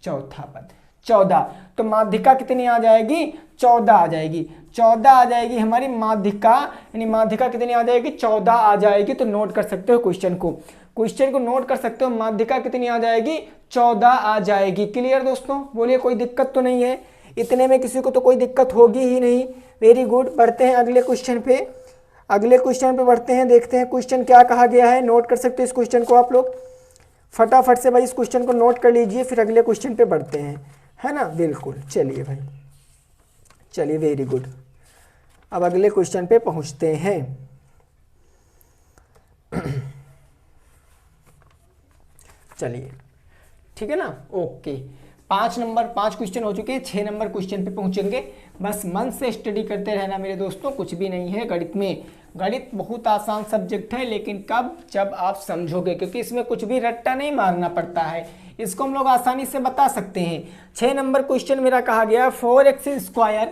Speaker 2: चौथा पद 14, तो माध्यिका कितनी आ जाएगी 14 आ जाएगी, 14 आ जाएगी हमारी माध्यिका, यानी माध्यिका कितनी आ जाएगी 14 आ जाएगी। तो नोट कर सकते हो क्वेश्चन को नोट कर सकते हो, माध्यिका कितनी आ जाएगी 14 आ जाएगी। क्लियर दोस्तों, बोलिए कोई दिक्कत तो नहीं है, इतने में किसी को तो कोई दिक्कत होगी ही नहीं। वेरी गुड, बढ़ते हैं अगले क्वेश्चन पे, अगले क्वेश्चन पे बढ़ते हैं, देखते हैं क्वेश्चन क्या कहा गया है। नोट कर सकते हो इस क्वेश्चन को आप लोग, फटाफट से भाई इस क्वेश्चन को नोट कर लीजिए, फिर अगले क्वेश्चन पे बढ़ते हैं, है ना। बिल्कुल, चलिए भाई, चलिए वेरी गुड, अब अगले क्वेश्चन पे पहुंचते हैं। चलिए ठीक है ना, ओके। 5 क्वेश्चन हो चुके हैं, 6 नंबर क्वेश्चन पे पहुंचेंगे। बस मन से स्टडी करते रहना मेरे दोस्तों, कुछ भी नहीं है गणित में। गणित बहुत आसान सब्जेक्ट है, लेकिन कब, जब आप समझोगे, क्योंकि इसमें कुछ भी रट्टा नहीं मारना पड़ता है, इसको हम लोग आसानी से बता सकते हैं। 6 नंबर क्वेश्चन मेरा कहा गया 4x स्क्वायर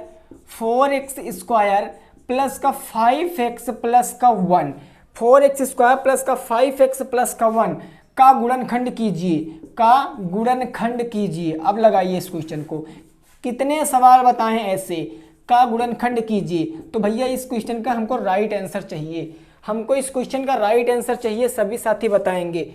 Speaker 2: प्लस का 5x प्लस का 1, 4x स्क्वायर प्लस का 5x प्लस का 1 का गुणनखंड कीजिए, का गुणनखंड कीजिए। अब लगाइए इस क्वेश्चन को, कितने सवाल बताएं ऐसे, का गुणनखंड कीजिए। तो भैया इस क्वेश्चन का हमको राइट आंसर चाहिए, हमको इस क्वेश्चन का राइट आंसर चाहिए, सभी साथी बताएंगे।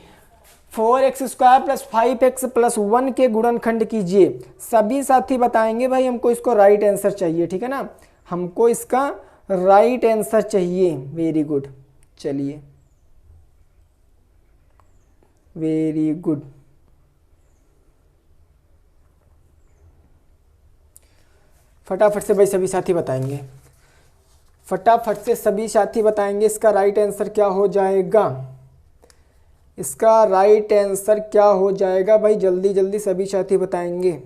Speaker 2: 4x square plus 5x plus 1 के गुणनखंड कीजिए, सभी साथी बताएंगे भाई हमको इसको राइट आंसर चाहिए, ठीक है ना, हमको इसका राइट आंसर चाहिए। वेरी गुड, चलिए वेरी गुड, फटाफट से भाई सभी साथी बताएंगे, फटाफट से सभी साथी बताएंगे इसका राइट आंसर क्या हो जाएगा, इसका राइट आंसर क्या हो जाएगा भाई, जल्दी जल्दी सभी साथी बताएंगे।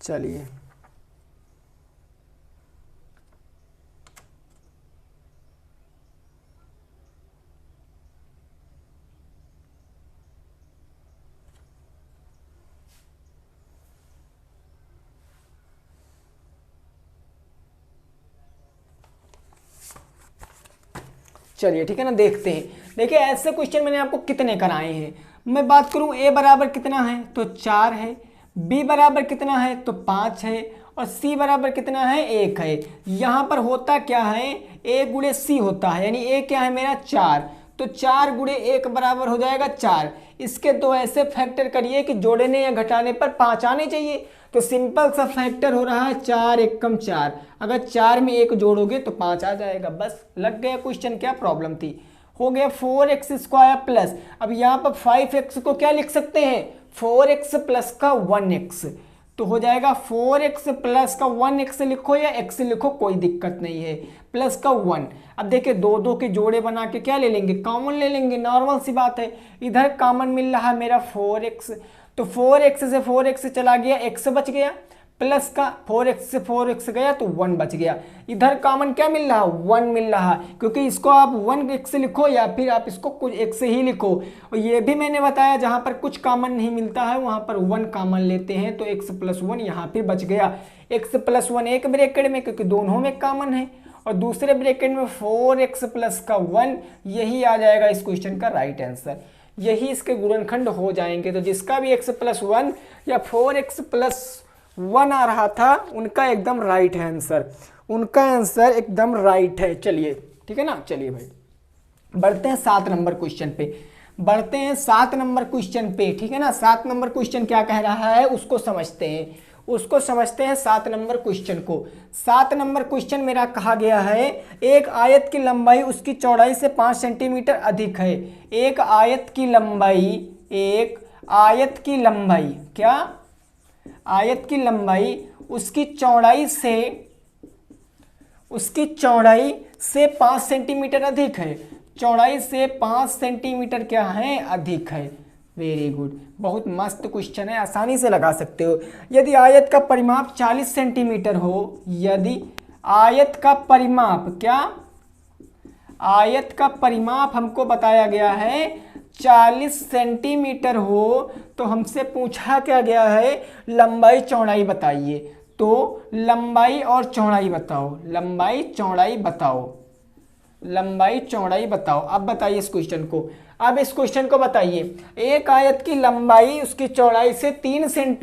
Speaker 2: चलिए चलिए ठीक है ना, देखते हैं। देखिए ऐसे क्वेश्चन मैंने आपको कितने कराए हैं, मैं बात करूं a बराबर कितना है तो 4 है, b बराबर कितना है तो 5 है, और c बराबर कितना है 1 है। यहाँ पर होता क्या है, a गुणे c होता है, यानी a क्या है मेरा 4, तो 4 गुणे 1 बराबर हो जाएगा 4। इसके दो ऐसे फैक्टर करिए कि जोड़ने या घटाने पर 5 आने चाहिए, तो सिंपल सा फैक्टर हो रहा है 4 एकम 4, अगर 4 में 1 जोड़ोगे तो 5 आ जाएगा, बस लग गया क्वेश्चन। क्या प्रॉब्लम थी? हो गया 4x² प्लस, अब यहाँ पर 5x को क्या लिख सकते हैं, 4x प्लस का 1x, तो हो जाएगा 4x प्लस का 1x लिखो या x लिखो, कोई दिक्कत नहीं है, प्लस का 1। अब देखिए दो दो के जोड़े बना के क्या ले लेंगे, कॉमन ले लेंगे, नॉर्मल सी बात है। इधर कॉमन मिल रहा है मेरा 4x, तो 4x से 4x चला गया, x बच गया, प्लस का 4x से 4x गया तो 1 बच गया। इधर कॉमन क्या मिल रहा है, 1 मिल रहा है, क्योंकि इसको आप 1x लिखो या फिर आप इसको कुछ x ही लिखो। और ये भी मैंने बताया जहाँ पर कुछ कॉमन नहीं मिलता है वहाँ पर 1 कॉमन लेते हैं, तो x प्लस 1 यहाँ पे बच गया। x प्लस 1 एक ब्रैकेट में, क्योंकि दोनों में कॉमन है, और दूसरे ब्रैकेट में 4x प्लस का 1, यही आ जाएगा इस क्वेश्चन का राइट आंसर। यही इसके गुणनखंड हो जाएंगे। तो जिसका भी x प्लस 1 या 4x प्लस 1 आ रहा था उनका एकदम राइट है आंसर, उनका आंसर एकदम राइट है। चलिए ठीक है ना, चलिए भाई बढ़ते हैं 7 नंबर क्वेश्चन पे, बढ़ते हैं 7 नंबर क्वेश्चन पे, ठीक है ना। 7 नंबर क्वेश्चन क्या कह रहा है उसको समझते हैं, उसको समझते हैं 7 नंबर क्वेश्चन को। 7 नंबर क्वेश्चन मेरा कहा गया है, एक आयत की लंबाई उसकी चौड़ाई से 5 सेंटीमीटर अधिक है। एक आयत की लंबाई, एक आयत की लंबाई, क्या, आयत की लंबाई उसकी चौड़ाई से 5 सेंटीमीटर अधिक है, चौड़ाई से 5 सेंटीमीटर क्या है, अधिक है। वेरी गुड, बहुत मस्त क्वेश्चन है, आसानी से लगा सकते हो। यदि आयत का परिमाप 40 सेंटीमीटर हो, यदि आयत का परिमाप, क्या, आयत का परिमाप हमको बताया गया है 40 सेंटीमीटर हो, तो हमसे पूछा क्या गया है, लंबाई चौड़ाई बताइए। तो लंबाई और चौड़ाई बताओ, लंबाई चौड़ाई बताओ, लंबाई चौड़ाई बताओ। अब बताइए इस क्वेश्चन को, अब इस क्वेश्चन को बताइए। एक आयत की लंबाई उसकी चौड़ाई से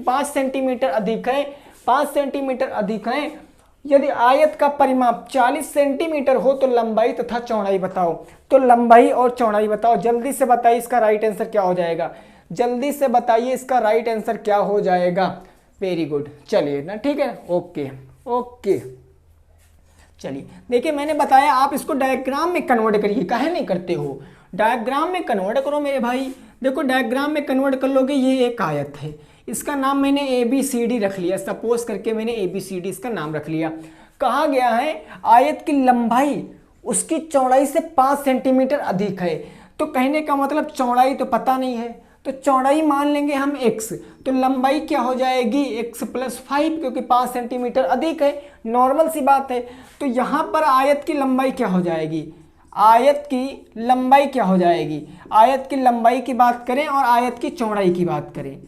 Speaker 2: 5 सेंटीमीटर अधिक है, 5 सेंटीमीटर अधिक है। यदि आयत का परिमाप 40 सेंटीमीटर हो तो लंबाई तथा चौड़ाई बताओ। तो लंबाई और चौड़ाई बताओ, जल्दी से बताइए इसका राइट आंसर क्या हो जाएगा, जल्दी से बताइए इसका राइट आंसर क्या हो जाएगा। वेरी गुड, चलिए ना, ठीक है, ओके ओके। चलिए देखिए, मैंने बताया आप इसको डायग्राम में कन्वर्ट करिए, काहे नहीं करते हो, डायग्राम में कन्वर्ट करो मेरे भाई। देखो डायग्राम में कन्वर्ट कर लोगे, ये एक आयत है, इसका नाम मैंने ABCD रख लिया, सपोज करके मैंने ABCD इसका नाम रख लिया। कहा गया है आयत की लंबाई उसकी चौड़ाई से 5 सेंटीमीटर अधिक है, तो कहने का मतलब चौड़ाई तो पता नहीं है, तो चौड़ाई मान लेंगे हम x, तो लंबाई क्या हो जाएगी x प्लस 5, क्योंकि 5 सेंटीमीटर अधिक है, नॉर्मल सी बात है। तो यहाँ पर आयत की लंबाई क्या हो जाएगी, आयत की लंबाई क्या हो जाएगी, आयत की लंबाई की बात करें और आयत की चौड़ाई की बात करें,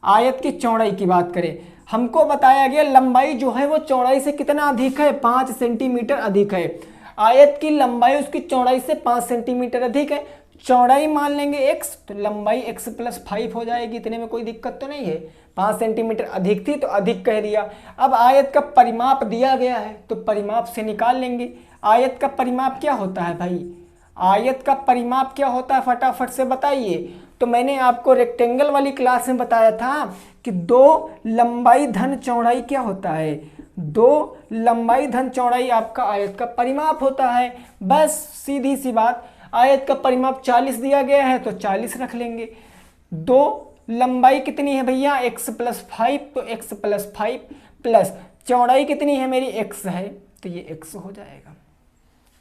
Speaker 2: आयत की चौड़ाई की बात करें, हमको बताया गया लंबाई जो है वो चौड़ाई से कितना अधिक है, 5 सेंटीमीटर अधिक है। आयत की लंबाई उसकी चौड़ाई से 5 सेंटीमीटर अधिक है, चौड़ाई मान लेंगे x, तो लंबाई x प्लस 5 हो जाएगी, इतने में कोई दिक्कत तो नहीं है। 5 सेंटीमीटर अधिक थी तो अधिक कह दिया। अब आयत का परिमाप दिया गया है तो परिमाप से निकाल लेंगे। आयत का परिमाप क्या होता है भाई, आयत का परिमाप क्या होता है, फटाफट से बताइए। तो मैंने आपको रेक्टेंगल वाली क्लास में बताया था कि 2 लंबाई धन चौड़ाई क्या होता है, 2 लंबाई धन चौड़ाई आपका आयत का परिमाप होता है। बस सीधी सी बात, आयत का परिमाप 40 दिया गया है तो 40 रख लेंगे। 2 लंबाई कितनी है भैया, x प्लस 5, तो x प्लस 5 प्लस चौड़ाई कितनी है मेरी, x है, तो ये x हो जाएगा।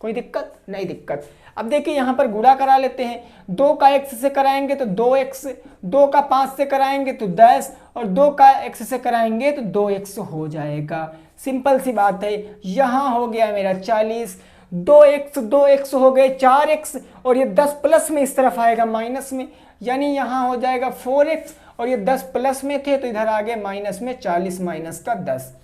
Speaker 2: कोई दिक्कत नहीं, दिक्कत। अब देखिए यहाँ पर गुणा करा लेते हैं, 2 का x से कराएंगे तो 2x, 2 का 5 से कराएंगे तो 10, और 2 का x से कराएंगे तो 2x हो जाएगा। सिंपल सी बात है। यहाँ हो गया मेरा 40, 2x हो गए 4x, और ये 10 प्लस में इस तरफ आएगा माइनस में, यानी यहाँ हो जाएगा 4x, और ये 10 प्लस में थे तो इधर आ गए माइनस में, 40 माइनस का 10,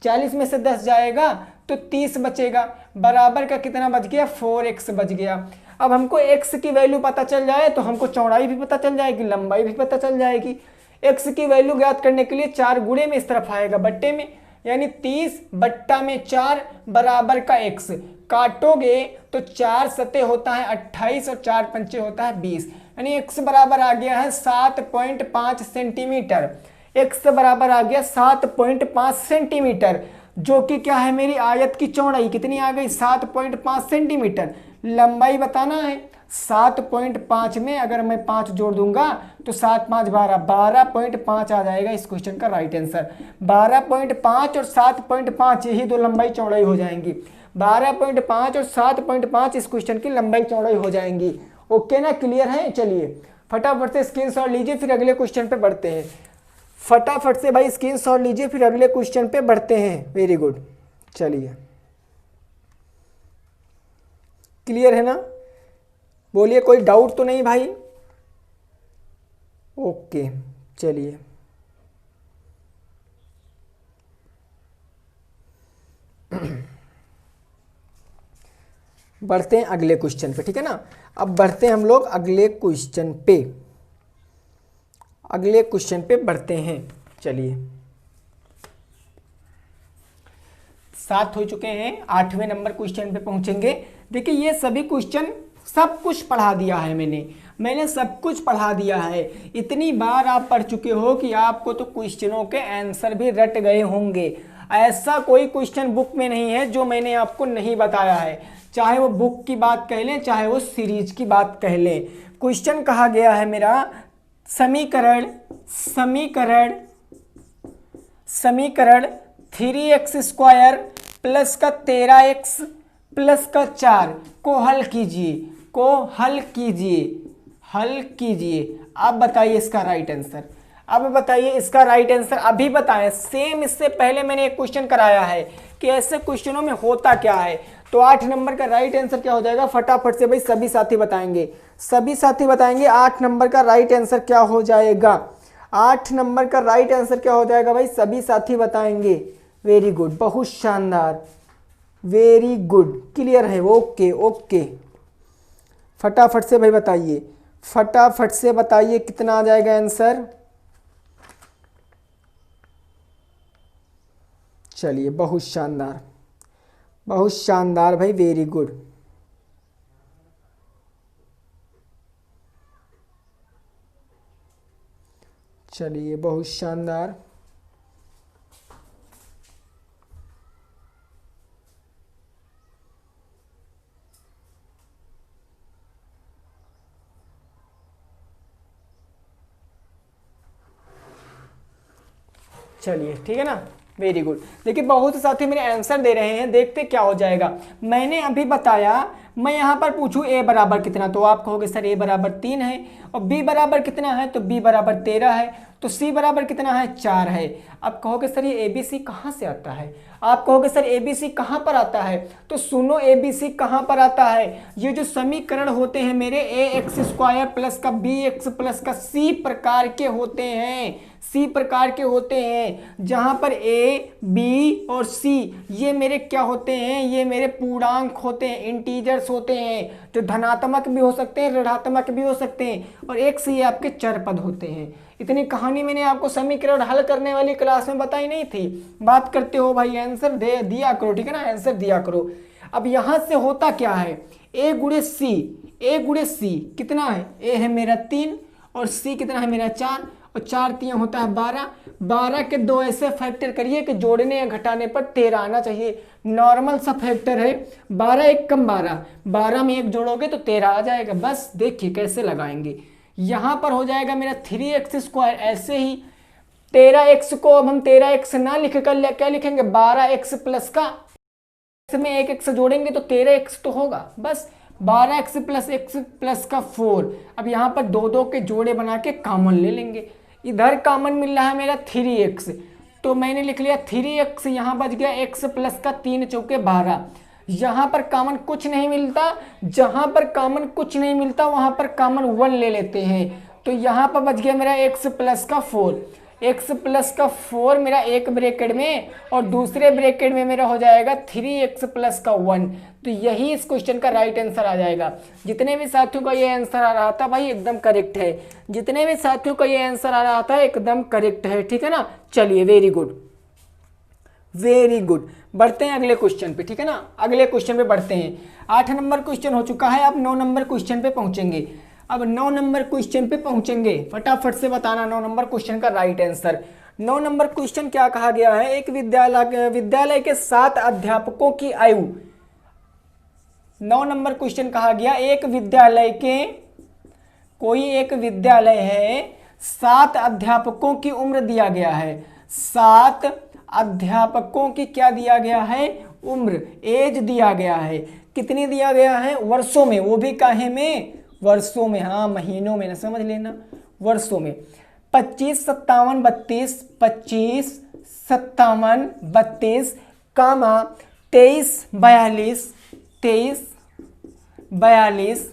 Speaker 2: 40 में से 10 जाएगा तो 30 बचेगा, बराबर का कितना बच गया, 4x बच गया। अब हमको x की वैल्यू पता चल जाए तो हमको चौड़ाई भी पता चल जाएगी, लंबाई भी पता चल जाएगी। x की वैल्यू ज्ञात करने के लिए 4 गुणे में इस तरफ आएगा बट्टे में, यानी 30 बट्टा में 4 बराबर का x, काटोगे तो 4 सते होता है 28 और 4 पंचे होता है 20, यानी x बराबर आ गया है 7.5 सेंटीमीटर। x बराबर आ गया 7.5 सेंटीमीटर, जो कि क्या है मेरी आयत की चौड़ाई कितनी आ गई 7.5 सेंटीमीटर। लंबाई बताना है 7.5 में अगर मैं 5 जोड़ दूंगा तो 7 5 12, 12.5 आ जाएगा इस क्वेश्चन का राइट आंसर। 12.5 और 7.5 यही दो लंबाई चौड़ाई हो जाएंगी। 12.5 और 7.5 इस क्वेश्चन की लंबाई चौड़ाई हो जाएंगी। ओके ना, क्लियर है। चलिए फटाफट से स्क्रीनशॉट लीजिए, फिर अगले क्वेश्चन पे बढ़ते हैं। फटाफट से भाई स्क्रीनशॉट लीजिए, फिर अगले क्वेश्चन पे बढ़ते हैं। वेरी गुड, चलिए क्लियर है ना, बोलिए कोई डाउट तो नहीं भाई। ओके चलिए बढ़ते हैं अगले क्वेश्चन पे, ठीक है ना। अब बढ़ते हैं हम लोग अगले क्वेश्चन पे, अगले क्वेश्चन पे बढ़ते हैं। चलिए 7 हो चुके हैं, 8वें नंबर क्वेश्चन पे पहुंचेंगे। देखिए ये सभी क्वेश्चन सब कुछ पढ़ा दिया है मैंने सब कुछ पढ़ा दिया है। इतनी बार आप पढ़ चुके हो कि आपको तो क्वेश्चनों के आंसर भी रट गए होंगे। ऐसा कोई क्वेश्चन बुक में नहीं है जो मैंने आपको नहीं बताया है, चाहे वो बुक की बात कह लें चाहे वो सीरीज की बात कह लें। क्वेश्चन कहा गया है मेरा समीकरण समीकरण समीकरण 3x स्क्वायर प्लस का 13x प्लस का 4 को हल कीजिए। अब बताइए इसका राइट आंसर। अब बताइए इसका राइट आंसर, अभी बताएं। सेम इससे पहले मैंने एक क्वेश्चन कराया है कि ऐसे क्वेश्चनों में होता क्या है। तो 8 नंबर का राइट आंसर क्या हो जाएगा, फटाफट से भाई सभी साथी बताएंगे, 8 नंबर का राइट आंसर क्या हो जाएगा। 8 नंबर का राइट आंसर क्या हो जाएगा भाई, सभी साथी बताएंगे। वेरी गुड, बहुत शानदार, वेरी गुड, क्लियर है। ओके ओके, फटाफट से भाई बताइए, फटाफट से बताइए कितना आ जाएगा आंसर। चलिए बहुत शानदार भाई, वेरी गुड। चलिए बहुत शानदार, चलिए ठीक है ना, वेरी गुड। देखिए बहुत से साथी मेरे आंसर दे रहे हैं, देखते क्या हो जाएगा। मैंने अभी बताया, मैं यहाँ पर पूछूं a बराबर कितना, तो आप कहोगे सर a बराबर 3 है, और b बराबर कितना है, तो b बराबर 13 है, तो c बराबर कितना है, 4 है। अब कहोगे सर ये ABC कहाँ से आता है, आप कहोगे सर ABC कहाँ पर आता है, तो सुनो ABC कहाँ पर आता है। ये जो समीकरण होते हैं मेरे ax स्क्वायर प्लस का bx प्लस का c प्रकार के होते हैं, जहां पर a b और c ये मेरे क्या होते हैं, ये मेरे पूर्णांक होते हैं, इंटीजर्स होते हैं, जो धनात्मक भी हो सकते हैं ऋणात्मक भी हो सकते हैं, और एक से ये आपके चर पद होते हैं। इतनी कहानी मैंने आपको समीकरण हल करने वाली क्लास में बताई नहीं थी। बात करते हो भाई आंसर दे दिया करो, ठीक है ना, आंसर दिया करो। अब यहां से होता क्या है, a गुणे c कितना है, a है मेरा 3 और c कितना है मेरा 4, और 4 3 होता है 12। 12 के 2 ऐसे फैक्टर करिए कि जोड़ने या घटाने पर 13 आना चाहिए, नॉर्मल सा फैक्टर है। 12 1 कम 12, 12 में 1 जोड़ोगे तो 13 आ जाएगा। बस देखिए कैसे लगाएंगे, यहाँ पर हो जाएगा मेरा 3x स्क्वायर। ऐसे ही 13x को अब हम 13x ना लिख कर क्या लिखेंगे, 12x प्लस का में 1 x जोड़ेंगे तो 13x तो होगा। बस 12x प्लस x प्लस का 4। अब यहाँ पर 2 के जोड़े बना के कॉमन ले लेंगे, इधर कॉमन मिल रहा है मेरा 3x, तो मैंने लिख लिया 3x, यहाँ बच गया x प्लस का 3 चौके 12। यहाँ पर कॉमन कुछ नहीं मिलता, जहाँ पर कॉमन कुछ नहीं मिलता वहाँ पर कॉमन 1 ले लेते हैं, तो यहाँ पर बच गया मेरा x प्लस का 4। x प्लस का 4 मेरा एक ब्रैकेट में, और दूसरे ब्रैकेट में मेरा हो जाएगा 3x प्लस का 1। तो यही इस क्वेश्चन का राइट आंसर आ जाएगा। जितने भी साथियों का ये आंसर आ रहा था भाई एकदम करेक्ट है, जितने भी साथियों का ये आंसर आ रहा था एकदम करेक्ट है, ठीक है ना। चलिए वेरी गुड, वेरी गुड, बढ़ते हैं अगले क्वेश्चन पे, ठीक है ना। अगले क्वेश्चन पे बढ़ते हैं। 8 नंबर क्वेश्चन हो चुका है, अब 9 नंबर क्वेश्चन पे पहुंचेंगे। अब 9 नंबर क्वेश्चन पे पहुंचेंगे, फटाफट से बताना 9 नंबर क्वेश्चन का राइट आंसर। 9 नंबर क्वेश्चन क्या कहा गया है, एक विद्यालय के 7 अध्यापकों की आयु। 9 नंबर क्वेश्चन कहा गया एक विद्यालय के, कोई एक विद्यालय है, 7 अध्यापकों की उम्र दिया गया है, 7 अध्यापकों की क्या दिया गया है, उम्र, एज दिया गया है। कितनी दिया गया है, वर्षों में, वो भी काहे में, वर्षों में, हाँ महीनों में ना समझ लेना, वर्षों में। 25 57 32, 25 57 32 कामा 23 42, 23 42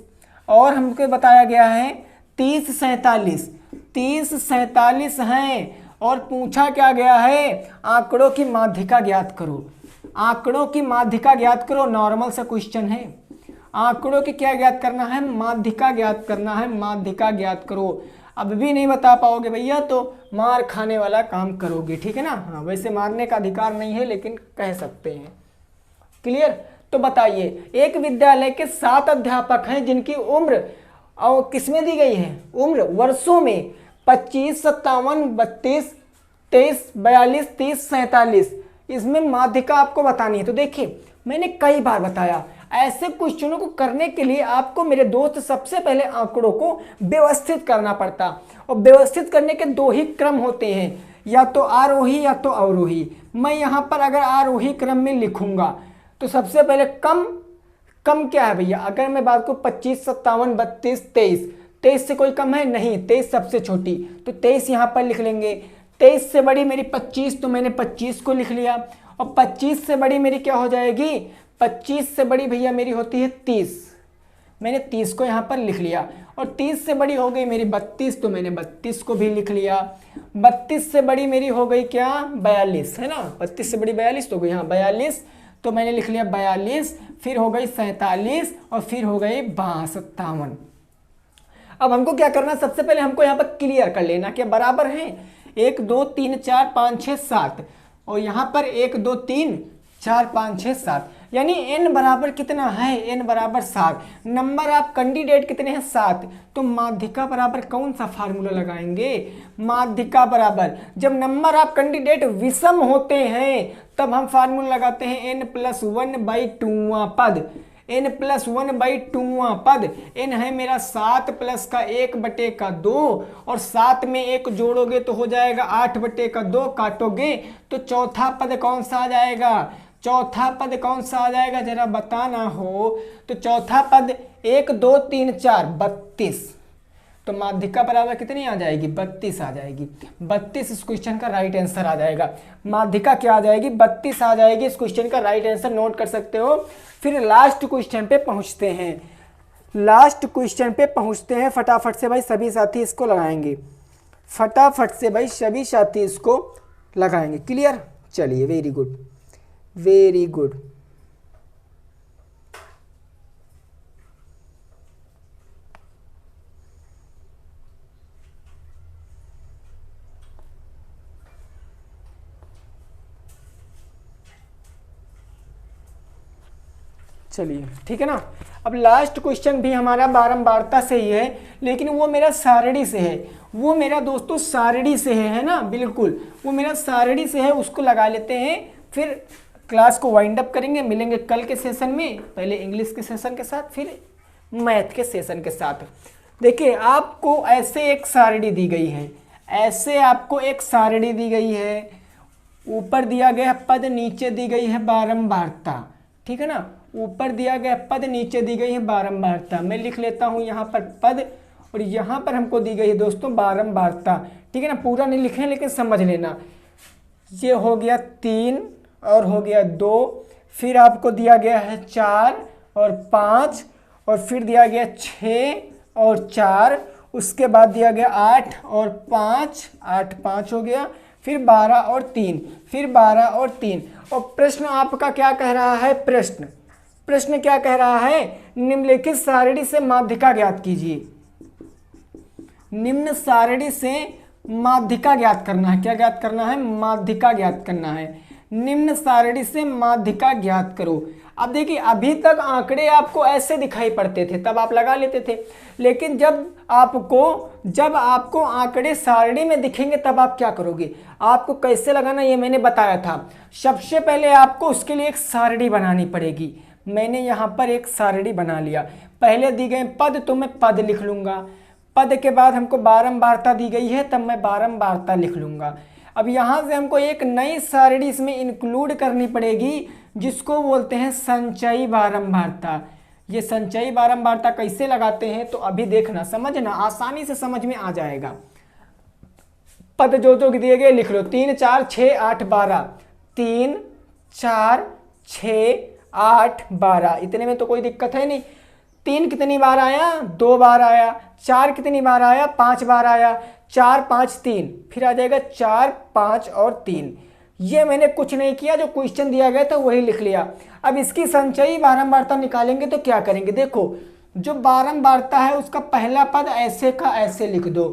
Speaker 2: और हमको बताया गया है 30 47, 30 47 हैं। और पूछा क्या गया है, आंकड़ों की माध्यिका ज्ञात करो, आंकड़ों की माध्यिका ज्ञात करो। नॉर्मल सा क्वेश्चन है, आंकड़ों की क्या ज्ञात करना है, माध्यिका ज्ञात करना है, माध्यिका ज्ञात करो। अब भी नहीं बता पाओगे भैया तो मार खाने वाला काम करोगे, ठीक है ना। हाँ वैसे मारने का अधिकार नहीं है लेकिन कह सकते हैं। क्लियर। तो बताइए एक विद्यालय के 7 अध्यापक हैं जिनकी उम्र और किसमें दी गई है, उम्र वर्षों में 25 57 32 23 42 30 47, इसमें माध्यिका आपको बतानी है। तो देखिए मैंने कई बार बताया ऐसे क्वेश्चनों को करने के लिए आपको मेरे दोस्त सबसे पहले आंकड़ों को व्यवस्थित करना पड़ता, और व्यवस्थित करने के 2 ही क्रम होते हैं, या तो आरोही या तो अवरोही। मैं यहाँ पर अगर आरोही क्रम में लिखूंगा तो सबसे पहले कम क्या है भैया, अगर मैं बात को 25 57 32 23, 23 से कोई कम है नहीं, 23 सबसे छोटी, तो 23 यहाँ पर लिख लेंगे। 23 से बड़ी मेरी 25, तो मैंने 25 को लिख लिया। और 25 से बड़ी मेरी क्या हो जाएगी, 25 से बड़ी भैया मेरी होती है 30, मैंने 30 को यहाँ पर लिख लिया। और 30 से बड़ी हो गई मेरी 32, तो मैंने 32 को भी लिख लिया। 32 से बड़ी मेरी हो गई क्या, 42, है ना, 32 से बड़ी 42 तो गई, हाँ 42, तो मैंने लिख लिया 42, फिर हो गई 47 और फिर हो गई 57। अब हमको क्या करना, सबसे पहले हमको यहाँ पर क्लियर कर लेना कि बराबर है 1 2 3 4 5 6 7, और यहाँ पर 1 2 3 4 5 6 7, यानी n बराबर कितना है, n बराबर 7। नंबर ऑफ कैंडिडेट कितने हैं, 7। तो माध्यिका बराबर कौन सा फार्मूला लगाएंगे, माध्यिका बराबर, जब नंबर ऑफ कैंडिडेट विषम होते हैं तब हम फार्मूला लगाते हैं n+1/2वां पद, n+1/2वां पद। n है मेरा 7 प्लस का 1/2 और 7 में 1 जोड़ोगे तो हो जाएगा 8/2, काटोगे तो चौथा पद कौन सा आ जाएगा, चौथा पद कौन सा आ जाएगा जरा बताना हो। तो चौथा पद 1 2 3 4 32, तो माध्यिका बराबर कितनी आ जाएगी, 32 आ जाएगी। 32 इस क्वेश्चन का राइट आंसर आ जाएगा। माध्यिका क्या आ जाएगी, 32 आ जाएगी। इस क्वेश्चन का राइट आंसर नोट कर सकते हो। फिर लास्ट क्वेश्चन पे पहुंचते हैं, लास्ट क्वेश्चन पे पहुंचते हैं। फटाफट से भाई सभी साथी इसको लगाएंगे, फटाफट से भाई सभी साथी इसको लगाएंगे। क्लियर, चलिए वेरी गुड, वेरी गुड। चलिए ठीक है ना। अब लास्ट क्वेश्चन भी हमारा बारंबारता से ही है, लेकिन वो मेरा सारणी से है, वो मेरा दोस्तों सारणी से है ना, बिल्कुल वो मेरा सारणी से है। उसको लगा लेते हैं, फिर क्लास को वाइंड अप करेंगे। मिलेंगे कल के सेशन में, पहले इंग्लिश के सेशन के साथ, फिर मैथ के सेशन के साथ। देखिए आपको ऐसे एक सारणी दी गई है, ऐसे आपको एक सारणी दी गई है, ऊपर दिया गया पद, नीचे दी गई है बारंबारता, ठीक है ना, ऊपर दिया गया पद, नीचे दी गई है बारंबारता। मैं लिख लेता हूँ यहाँ पर पद, और यहाँ पर हमको दी गई है दोस्तों बारंबारता, ठीक है ना। पूरा नहीं लिखे लेकिन समझ लेना। ये हो गया 3 और हो गया 2, फिर आपको दिया गया है 4 और 5, और फिर दिया गया 6 और 4, उसके बाद दिया गया 8 और 5, 8 5 हो गया, फिर 12 और 3, फिर 12 और 3। और प्रश्न आपका क्या कह रहा है, प्रश्न क्या कह रहा है, निम्नलिखित सारणी से माध्यिका ज्ञात कीजिए। निम्न सारणी से माध्यिका ज्ञात करना है। क्या ज्ञात करना है, माध्यिका ज्ञात करना है। निम्न सारणी से माध्यिका ज्ञात करो। अब देखिए अभी तक आंकड़े आपको ऐसे दिखाई पड़ते थे, तब आप लगा लेते थे, लेकिन जब आपको आंकड़े सारणी में दिखेंगे तब आप क्या करोगे, आपको कैसे लगाना ये मैंने बताया था। सबसे पहले आपको उसके लिए एक सारणी बनानी पड़ेगी। मैंने यहाँ पर एक सारणी बना लिया। पहले दी गए पद तो मैं पद लिख लूँगा, पद के बाद हमको बारंबारता दी गई है तब मैं बारंबारता लिख लूँगा। अब यहाँ से हमको एक नई सारणी इसमें इंक्लूड करनी पड़ेगी जिसको बोलते हैं संचयी बारंबारता। ये संचयी बारंबारता कैसे लगाते हैं तो अभी देखना, समझना, आसानी से समझ में आ जाएगा। पद जो दिए गए लिख लो, 3 4 6 8 12, 3 4 6 8 12, इतने में तो कोई दिक्कत है नहीं। 3 कितनी बार आया, 2 बार आया। 4 कितनी बार आया, 5 बार आया। 4 5 3, फिर आ जाएगा 4 5 और 3। ये मैंने कुछ नहीं किया, जो क्वेश्चन दिया गया था वही लिख लिया। अब इसकी संचयी बारंबारता निकालेंगे तो क्या करेंगे, देखो जो बारंबारता है उसका पहला पद ऐसे का ऐसे लिख दो,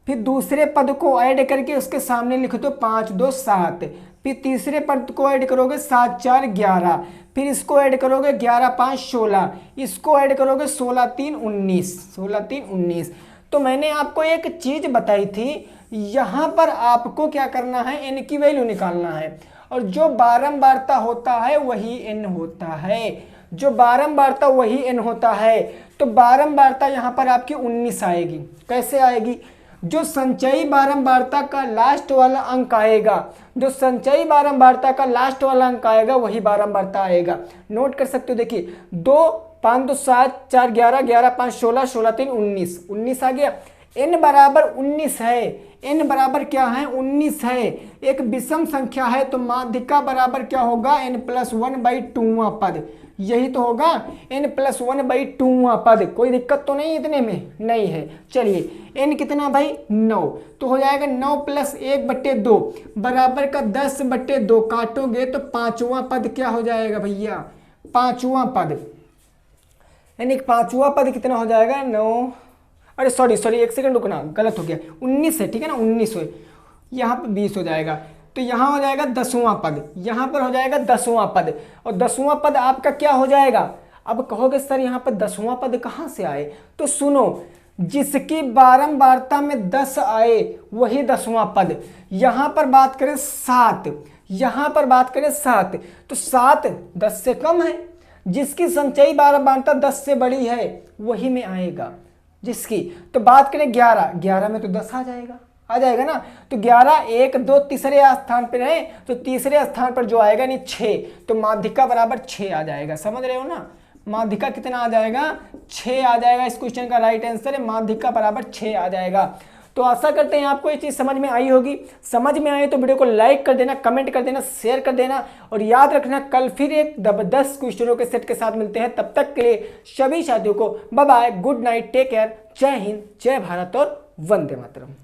Speaker 2: फिर दूसरे पद को ऐड करके उसके सामने लिख दो 5 2 7, फिर तीसरे पद को ऐड करोगे 7 4 11, फिर इसको ऐड करोगे 11 5 16, इसको ऐड करोगे 16 3 19, 16 3 19। तो मैंने आपको एक चीज बताई थी, यहाँ पर आपको क्या करना है, n की वैल्यू निकालना है, और जो बारंबारता होता है वही n होता है, जो बारंबारता वही n होता है। तो बारंबारता यहाँ पर आपकी 19 आएगी। कैसे आएगी, जो संचयी बारंबारता का लास्ट वाला अंक आएगा, जो संचयी बारंबारता का लास्ट वाला अंक आएगा वही बारंबारता आएगा। नोट कर सकते हो, देखिए 2 5 2 7 4 11 11 5 16 16 3 19, 19 आ गया। n बराबर 19 है, n बराबर क्या है, 19 है। एक विषम संख्या है तो माध्यिका बराबर क्या होगा, n+1/2वां पद, यही तो होगा n+1/2वां पद। कोई दिक्कत तो नहीं इतने में, नहीं है। चलिए n कितना भाई, 9, तो हो जाएगा 9 + 1/2 बराबर का 10/2, काटोगे तो 5वां पद क्या हो जाएगा भैया, 5वां पद, यानी 5वां पद कितना हो जाएगा, 9, अरे सॉरी एक सेकंड रुकना, गलत हो गया, 19 है, ठीक है ना, 19 हो, यहाँ पर 20 हो जाएगा। तो यहाँ हो जाएगा 10वां पद, यहाँ पर हो जाएगा 10वां पद, और 10वां पद आपका क्या हो जाएगा। अब कहोगे सर यहाँ पर 10वां पद कहाँ से आए, तो सुनो, जिसकी बारंबारता में 10 आए वही 10वां पद। यहाँ पर बात करें 7, यहाँ पर बात करें 7, तो 7 10 से कम है, जिसकी संचयी बारंबारता 10 से बड़ी है वही में आएगा, जिसकी। तो बात करें 11, 11 में तो 10 आ जाएगा ना। तो 11 1 2 तीसरे स्थान पर है, तो तीसरे स्थान पर जो आएगा यानी 6, तो माध्यिका बराबर 6 आ जाएगा। समझ रहे हो ना, माध्यिका कितना आ जाएगा, 6 आ जाएगा। इस क्वेश्चन का राइट आंसर है माध्यिका बराबर 6 आ जाएगा। तो आशा करते हैं आपको ये चीज़ समझ में आई होगी। समझ में आई तो वीडियो को लाइक कर देना, कमेंट कर देना, शेयर कर देना, और याद रखना कल फिर एक जबरदस्त क्वेश्चनों के सेट के साथ मिलते हैं। तब तक के लिए सभी साथियों को bye bye, good night, take care, जय हिंद, जय भारत और वंदे मातरम।